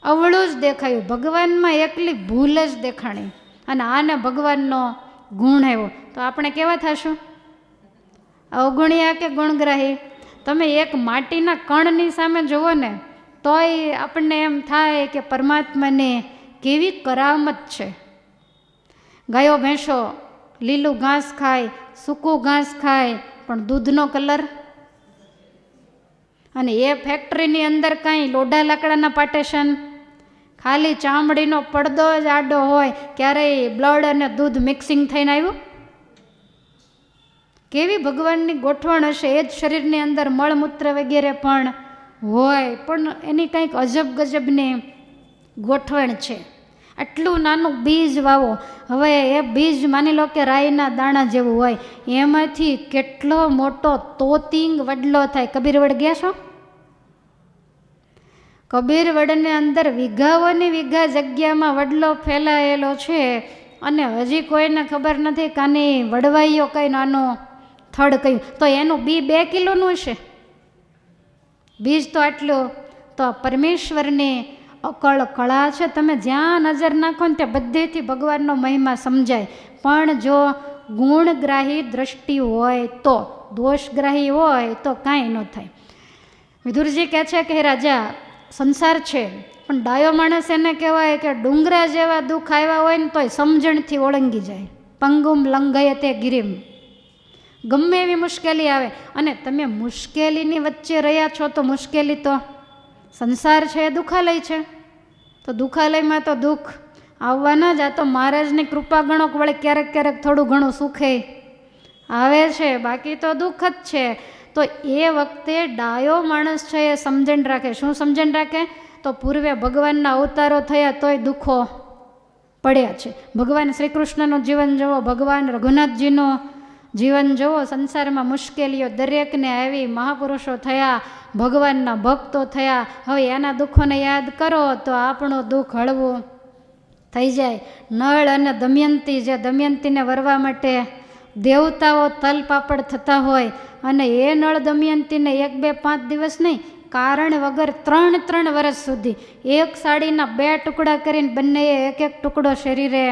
અવળું જ દેખાયું. ભગવાનમાં એકલી ભૂલ જ દેખાણી, અને આને ભગવાનનો ગુણ આવ્યો. તો આપણે કેવા થશું? અવગુણ્યા કે ગુણગ્રાહી? તમે એક માટીના કણની સામે જુઓ ને તોય આપણને એમ થાય કે પરમાત્માને કેવી કરામત છે. ગાયો ભેંસો લીલું ઘાસ ખાય, સૂકું ઘાસ ખાય, પણ દૂધનો કલર, અને એ ફેક્ટરીની અંદર કાંઈ લોઢા લાકડાના પાર્ટેશન, ખાલી ચામડીનો પડદો જ આડો હોય, ક્યારેય બ્લડ અને દૂધ મિક્સિંગ થઈને આવ્યું? કેવી ભગવાનની ગોઠવણ હશે. એ જ શરીરની અંદર મળમૂત્ર વગેરે પણ હોય, પણ એની કંઈક અજબ ગજબની ગોઠવણ છે. આટલું નાનું બીજ વાવો, હવે એ બીજ માની લો કે રાઈના દાણા જેવું હોય, એમાંથી કેટલો મોટો તોતિંગ વડલો થાય. કબીરવડ ગયા છો? કબીરવડની અંદર વીઘાઓની વીઘા જગ્યામાં વડલો ફેલાયેલો છે, અને હજી કોઈને ખબર નથી કાની વડવાઈઓ કઈ નાનો થડ કયું. તો એનું બી 2 કિલોનું હશે, બીજ તો આટલું. તો પરમેશ્વરની અકળ કળા છે. તમે જ્યાં નજર નાખો ને ત્યાં બધેથી ભગવાનનો મહિમા સમજાય. પણ જો ગુણગ્રાહી દ્રષ્ટિ હોય તો, દોષગ્રાહી હોય તો કાંઈ ન થાય. વિદુરજી કહે છે કે રાજા, સંસાર છે પણ ડાયો માણસ એને કહેવાય કે ડુંગરા જેવા દુઃખ આવ્યા હોય ને તોય સમજણથી ઓળંગી જાય. પંગુમ લંઘય તે ગિરિમ. ગમે એવી મુશ્કેલી આવે, અને તમે મુશ્કેલીની વચ્ચે રહ્યા છો તો મુશ્કેલી તો સંસાર છે, એ દુઃખાલય છે, તો દુઃખાલયમાં તો દુઃખ આવવાના જ. આ તો મહારાજની કૃપા ગણો કે વળે ક્યારેક ક્યારેક થોડું ઘણું સુખે આવે છે, બાકી તો દુઃખ જ છે. તો એ વખતે ડાયો માણસ છે એ સમજણ રાખે. શું સમજણ રાખે? તો પૂર્વે ભગવાનના અવતારો થયા તોય દુઃખો પડ્યા છે. ભગવાન શ્રી કૃષ્ણનું જીવન જુઓ, ભગવાન રઘુનાથજીનું જીવન જુઓ. સંસારમાં મુશ્કેલીઓ દરેકને આવી, મહાપુરુષો થયા, ભગવાનના ભક્તો થયા. હવે એના દુઃખોને યાદ કરો તો આપણું દુઃખ હળવું થઈ જાય. નળ અને દમયંતી, જે દમયંતીને વરવા માટે દેવતાઓ તલપાપડ થતા હોય, અને એ નળ દમયંતીને 1, 2, 5 દિવસ નહીં, કારણ વગર 3 વર્ષ સુધી એક સાડીના 2 ટુકડા કરીને બંનેએ એક ટુકડો શરીરે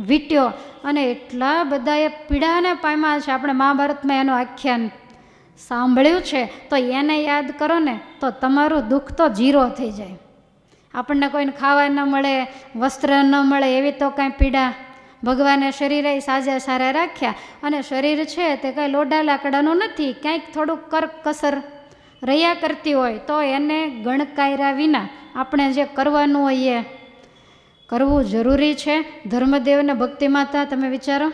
વીટ્યો, અને એટલા બધાએ પીડાને પામ્યા છે. આપણે મહાભારતમાં એનું આખ્યાન સાંભળ્યું છે. તો એને યાદ કરો ને તો તમારું દુઃખ તો 0 થઈ જાય. આપણને કોઈને ખાવા ન મળે, વસ્ત્ર ન મળે, એવી તો કાંઈ પીડા. ભગવાને શરીરે સાજા સારા રાખ્યા, અને શરીર છે તે કાંઈ લોઢા લાકડાનું નથી, ક્યાંક થોડુંક કરકસર રહ્યા કરતી હોય તો એને ગણકાર્યા વિના આપણે જે કરવાનું હોય એ કરવું જરૂરી છે. ધર્મદેવને ભક્તિ માતા તમે વિચારો,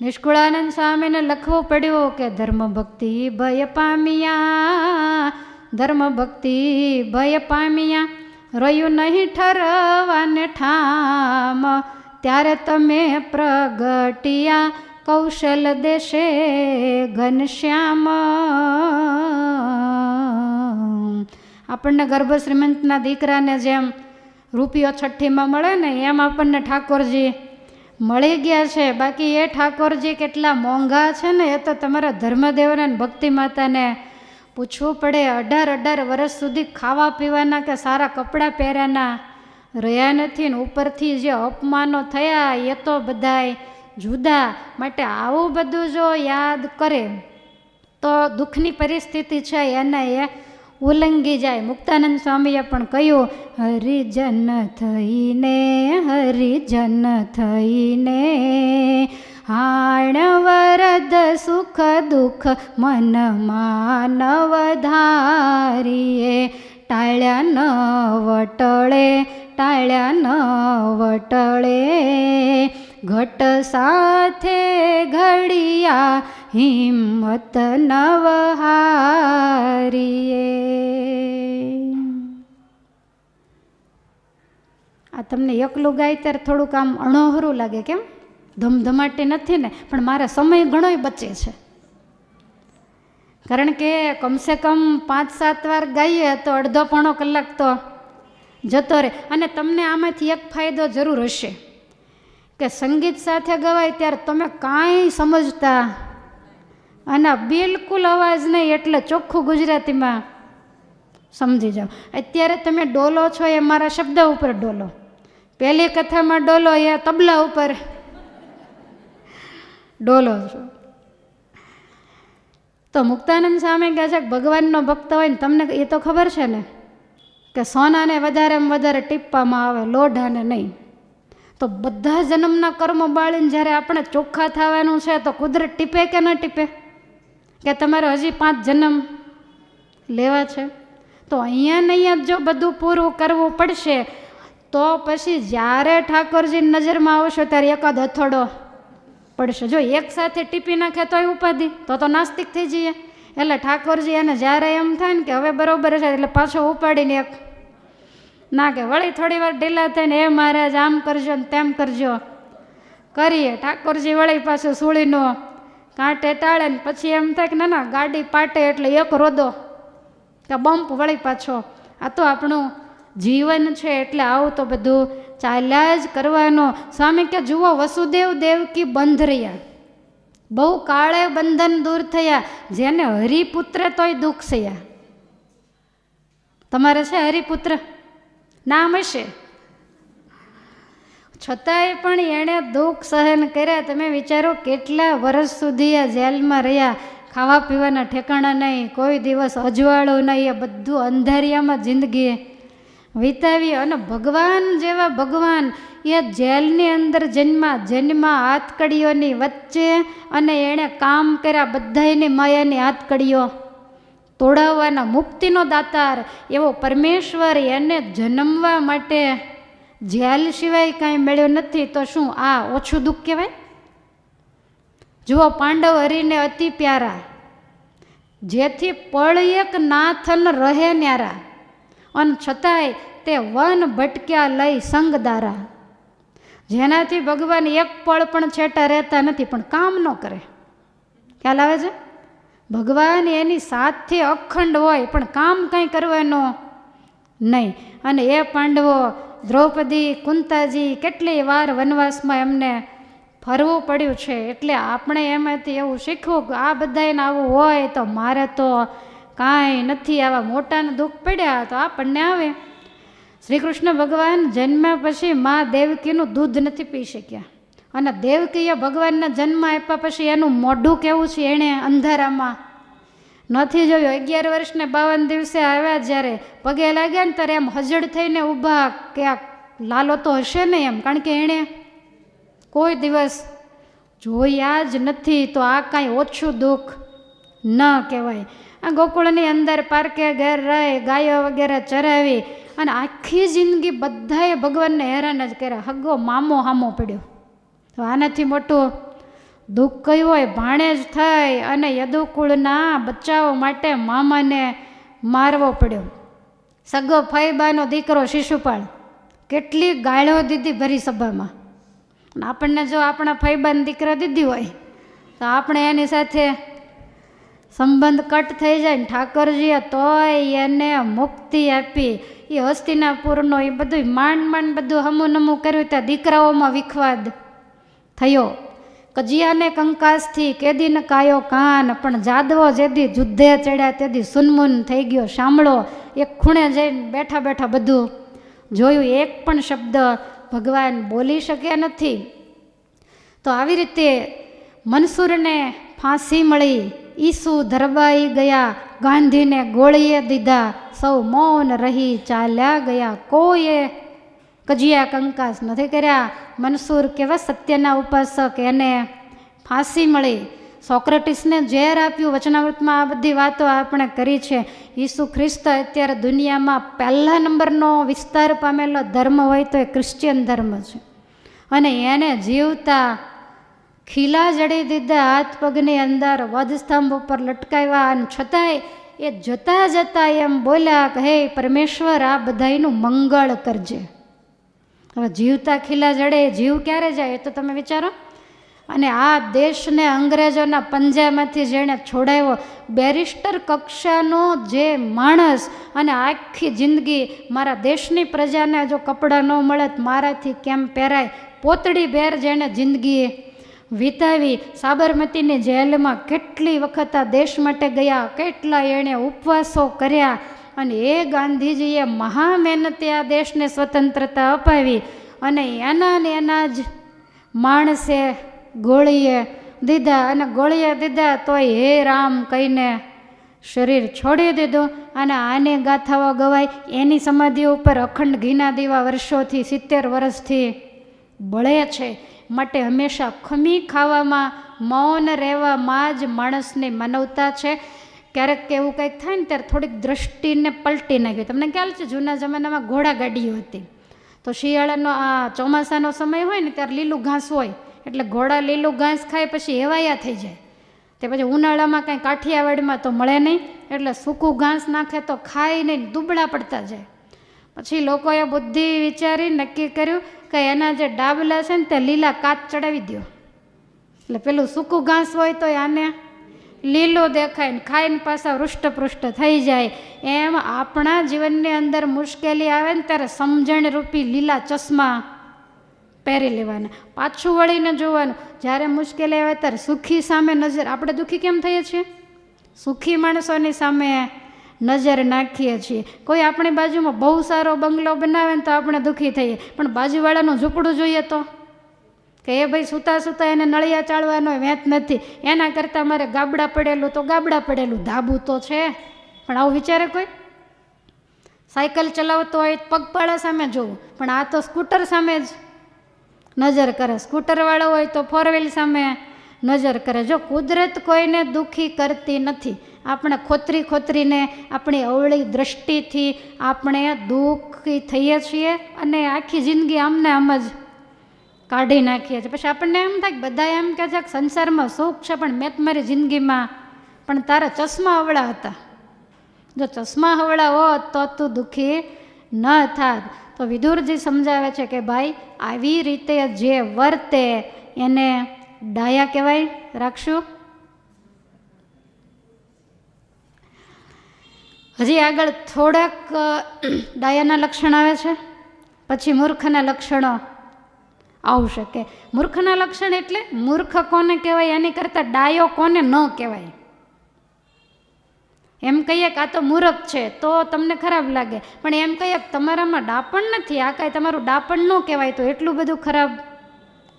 નિષ્કુળાનંદ સ્વામીને લખવું પડ્યું કે ધર્મ ભક્તિ ભય પામ્યા, ધર્મ ભક્તિ ભય પામ્યા, રહ્યું નહીં ઠરવાને ઠામ, ત્યારે તમે પ્રગટિયા કૌશલ દેશે ઘનશ્યામ. આપણને ગર્ભ શ્રીમંતના દીકરાને જેમ રૂપિયો છઠ્ઠીમાં મળે ને, એમ આપણને ઠાકોરજી મળી ગયા છે. બાકી એ ઠાકોરજી કેટલા મોંઘા છે ને એ તો તમારા ધર્મદેવને ભક્તિ માતાને પૂછવું પડે. 18 વર્ષ સુધી ખાવા પીવાના કે સારા કપડાં પહેર્યાના રહ્યા નથી, ને ઉપરથી જે અપમાનો થયા એ તો બધાય જુદા. માટે આવું બધું જો યાદ કરે તો દુઃખની પરિસ્થિતિ છે એને એ ઉલ્લંઘી જાય. મુક્તાનંદ સ્વામીએ પણ કહ્યું, હરિજન થઈને, હરિજન થઈને, હાણ વરદ સુખ દુઃખ મનમાં નવ ધારીએ, ટાળ્યા ન વટળે, ટાળ્યા ન વટળે, ઘટ સાથે ઘડિયા હિંમત નવ હારીએ. આ તમને એકલું ગાય ત્યારે થોડુંક આમ અણોહરું લાગે, કેમ ધમધમાટી નથી ને, પણ મારે સમય ઘણોય બચે છે. કારણ કે કમસે કમ 5-7 વાર ગાઈએ તો 1.5 કલાક તો જતો રહે. અને તમને આમાંથી એક ફાયદો જરૂર હશે કે સંગીત સાથે ગવાય ત્યારે તમે કાંઈ સમજતા અને બિલકુલ અવાજ નહીં, એટલે ચોખ્ખું ગુજરાતીમાં સમજી જાઓ. અત્યારે તમે ડોલો છો એ મારા શબ્દ ઉપર ડોલો, પહેલી કથામાં ડોલો એ તબલા ઉપર ડોલો છો. તો મુક્તાનંદ સ્વામી કહે છે કે ભગવાનનો ભક્ત હોય ને, તમને એ તો ખબર છે ને કે સોનાને વધારેમાં વધારે ટીપવામાં આવે, લોઢાને નહીં. તો બધા જન્મના કર્મ બાળીને જ્યારે આપણે ચોખ્ખા થવાનું છે તો કુદરત ટીપે કે ન ટીપે? કે તમારે હજી 5 જન્મ લેવા છે? તો અહીંયા ને અહીંયા જો બધું પૂરું કરવું પડશે તો પછી જ્યારે ઠાકોરજીની નજરમાં આવશો ત્યારે એકાદ હથોડો પડશે. જો એક સાથે ટીપી નાખે તોય ઉપાધિ, તો નાસ્તિક થઈ જઈએ. એટલે ઠાકોરજી એને જ્યારે એમ થાય ને કે હવે બરોબર છે એટલે પાછો ઉપાડીને એક ના કે વળી થોડી વાર ઢીલા થઈને એ મહારાજ આમ કરજો ને તેમ કરજો કરીએ. ઠાકોરજી વળી પાછું સૂળીનો કાંટે ટાળે ને પછી એમ થાય કે ના ના ગાડી પાટે એટલે એક રોદો કે બમ્પ વળી પાછો. આ તો આપણું જીવન છે, એટલે આવું તો બધું ચાલ્યા જ કરવાનો. સ્વામી કે જુઓ, વસુદેવ દેવકી બંધ રહ્યા, બહુ કાળે બંધન દૂર થયા, જેને હરિપુત્ર તોય દુઃખ થયા. તમારે છે હરિપુત્ર નામ હશે, છતાંય પણ એણે દુઃખ સહન કર્યા. તમે વિચારો કેટલા વર્ષ સુધી આ જેલમાં રહ્યા, ખાવા પીવાના ઠેકાણા નહીં, કોઈ દિવસ અજવાળું નહીં, એ બધું અંધારિયામાં જિંદગી વિતાવી. અને ભગવાન જેવા ભગવાન એ જેલની અંદર જન્મા હાથકડીઓની વચ્ચે, અને એણે કામ કર્યા બધાની માયાની હાથકડીઓ તોડાવવાના. મુક્તિનો દાતાર એવો પરમેશ્વર એને જન્મવા માટે જેલ સિવાય કાંઈ મળ્યું નથી. તો શું આ ઓછું દુઃખ કહેવાય? જુઓ, પાંડવ હરિને અતિ પ્યારા, જેથી પળ એક નાથન રહે ન્યારા, અને છતાંય તે વન ભટક્યા લઈ સંગદારા. જેનાથી ભગવાન એક પળ પણ છેટા રહેતા નથી, પણ કામ ન કરે. ખ્યાલ આવે છે? ભગવાન એની સાથથી અખંડ હોય પણ કામ કંઈ કરવાનું નહીં. અને એ પાંડવો, દ્રૌપદી, કુંતાજી કેટલી વાર વનવાસમાં એમને ફરવું પડ્યું છે. એટલે આપણે એમાંથી એવું શીખવું કે આ બધાને આવું હોય તો મારે તો કાંઈ નથી, આવા મોટાને દુઃખ પડ્યા તો આપણને આવે. શ્રી કૃષ્ણ ભગવાન જન્મ્યા પછી મા દેવકીનું દૂધ નથી પી શક્યા, અને દેવકીએ ભગવાનના જન્મ આપ્યા પછી એનું મોઢું કેવું છે એણે અંધારામાં નથી જોયું. 11 વર્ષને 52 દિવસે આવ્યા, જ્યારે પગે લાગ્યા ને ત્યારે એમ હજળ થઈને ઊભા કે આ લાલો તો હશે ને એમ, કારણ કે એણે કોઈ દિવસ જોયા જ નથી. તો આ કાંઈ ઓછું દુઃખ ન કહેવાય. આ ગોકુળની અંદર પારકે ઘેર રહી, ગાયો વગેરે ચરાવી, અને આખી જિંદગી બધાએ ભગવાનને હેરાન જ કર્યા. હગ્ગો મામો હામો પડ્યો. તો આનાથી મોટું દુઃખ કયું હોય? ભાણેજ થઈ અને યદુકુળના બચાવ માટે મામાને મારવો પડ્યો. સગો ફઈબાનો દીકરો શિશુપાળ કેટલી ગાળો દીધી ભરી સભામાં. આપણને જો આપણા ફઈબાને દીકરા દીધી હોય તો આપણે એની સાથે સંબંધ કટ થઈ જાય ને ઠાકોરજીએ તોય એને મુક્તિ આપી. એ હસ્તિનાપુરનો એ બધું માંડ બધું હમું નમું કર્યું, ત્યાં દીકરાઓમાં વિખવાદ થયો. કજિયાને કંકાસથી કેદીને કાયો કાન, પણ જાદવો જેદી જુદ્ધે ચડ્યા તેદી સુનમુન થઈ ગયો શામળો. એક ખૂણે જઈને બેઠા બેઠા બધું જોયું, એક પણ શબ્દ ભગવાન બોલી શક્યા નથી. તો આવી રીતે મનસુરને ફાંસી મળી, ઈસુ ધરબાઈ ગયા, ગાંધીને ગોળીએ દીધા, સૌ મૌન રહી ચાલ્યા ગયા. કોઈએ કજિયા કંકાસ નથી કર્યા. મનસુર કેવા સત્યના ઉપાસક, એને ફાંસી મળી. સોક્રેટિસને ઝેર આપ્યું. વચનામૃતમાં આ બધી વાતો આપણે કરી છે. ઈસુ ખ્રિસ્ત અત્યારે દુનિયામાં પહેલા નંબરનો વિસ્તાર પામેલો ધર્મ હોય તો એ ક્રિશ્ચિયન ધર્મ છે. અને એને જીવતા ખીલા જડી દીધા, હાથ પગની અંદર વધસ્તંભ ઉપર લટકાવ્યા. અને છતાંય એ જતાં જતાં એમ બોલ્યા કે હે પરમેશ્વર, આ બધાયનું મંગળ કરજે. હવે જીવતા ખીલા જડે, જીવ ક્યારે જાય એ તો તમે વિચારો. અને આ દેશને અંગ્રેજોના પંજામાંથી જેણે છોડાવ્યો, બેરિસ્ટર કક્ષાનો જે માણસ, અને આખી જિંદગી મારા દેશની પ્રજાને જો કપડાં ન મળે મારાથી કેમ પહેરાય, પોતડી ભેર જેણે જિંદગી વિતાવી. સાબરમતીની જેલમાં કેટલી વખત આ દેશ માટે ગયા, કેટલા એણે ઉપવાસો કર્યા. અને એ ગાંધીજીએ મહા મહેનતે આ દેશને સ્વતંત્રતા અપાવી, અને એના જ માણસે ગોળીએ દીધા. અને ગોળીએ દીધા તોય હે રામ કહીને શરીર છોડી દીધું. અને આને ગાથાઓ ગવાય. એની સમાધિ ઉપર અખંડ ઘીના દીવા વર્ષોથી 70 વર્ષથી બળે છે. માટે હંમેશા ખમી ખાવામાં, મૌન રહેવામાં જ માણસની માનવતા છે. ક્યારેક એવું કંઈક થાય ને ત્યારે થોડીક દ્રષ્ટિને પલટી નાખ્યું. તમને ખ્યાલ છે જૂના જમાનામાં ઘોડા ગાડીઓ હતી, તો શિયાળાનો આ ચોમાસાનો સમય હોય ને ત્યારે લીલું ઘાસ હોય, એટલે ઘોડા લીલું ઘાસ ખાય પછી હેવાયા થઈ જાય. તે પછી ઉનાળામાં કાંઈ કાઠિયાવાડમાં તો મળે નહીં, એટલે સૂકું ઘાસ નાખે તો ખાઈ નહીં, દુબળા પડતા જાય. પછી લોકોએ બુદ્ધિ વિચારી નક્કી કર્યું કે એના જે ડાબલા છે ને તે લીલા કાચ ચડાવી દો, એટલે પેલું સૂકું ઘાસ હોય તો આને લીલું દેખાય ને ખાઈને પાછા વૃષ્ટપૃષ્ટ થઈ જાય. એમ આપણા જીવનની અંદર મુશ્કેલી આવે ને ત્યારે સમજણ રૂપી લીલા ચશ્મા પહેરી લેવાના, પાછું વળીને જોવાનું. જ્યારે મુશ્કેલી આવે ત્યારે સુખી સામે નજર, આપણે દુઃખી કેમ થઈએ છીએ? સુખી માણસોની સામે નજર નાખીએ છીએ. કોઈ આપણી બાજુમાં બહુ સારો બંગલો બનાવે ને તો આપણે દુઃખી થઈએ, પણ બાજુવાળાનું ઝૂંપડું જોઈએ તો કે એ ભાઈ સૂતા સૂતા એને નળિયા ચાળવાનો વેત નથી, એના કરતાં મારે ગાબડા પડેલું તો ગાબડા પડેલું, ધાબું તો છે. પણ આવું વિચારે કોઈ? સાયકલ ચલાવતો હોય પગપાળા સામે જોવું, પણ આ તો સ્કૂટર સામે જ નજર કરે. સ્કૂટરવાળો હોય તો 4 વ્હીલ સામે નજર કરે. જો કુદરત કોઈને દુઃખી કરતી નથી, આપણે ખોતરીને આપણી અવળી દ્રષ્ટિથી આપણે દુઃખી થઈએ છીએ અને આખી જિંદગી આમને આમ જ કાઢી નાખીએ છીએ. પછી આપણને એમ થાય કે બધા એમ કહે છે કે સંસારમાં સુખ છે, પણ મેં તમારી જિંદગીમાં પણ તારા ચશ્મા અવળા હતા. જો ચશ્મા અવળા હોત તો તું દુઃખી ન થાત. તો વિદુરજી સમજાવે છે કે ભાઈ આવી રીતે જે વર્તે એને ડાયા કહેવાય. રાખશું. હજી આગળ થોડાક ડાયાના લક્ષણ આવે છે, પછી મૂર્ખના લક્ષણો આવશે. કે મૂર્ખના લક્ષણ એટલે મૂર્ખ કોને કહેવાય એની કરતાં ડાયો કોને ન કહેવાય. એમ કહીએ કે આ તો મૂર્ખ છે તો તમને ખરાબ લાગે, પણ એમ કહીએ કે તમારામાં ડાપણ નથી, આ કાંઈ તમારું ડાપણ ન કહેવાય, તો એટલું બધું ખરાબ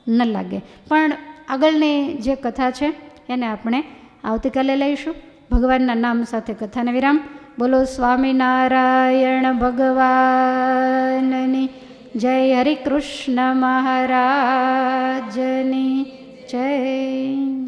ન લાગે. પણ આગળની જે કથા છે એને આપણે આવતીકાલે લઈશું. ભગવાનના નામ સાથે કથાને વિરામ. બોલો સ્વામિનારાયણ ભગવાનની જય. હરિ કૃષ્ણ મહારાજની જય.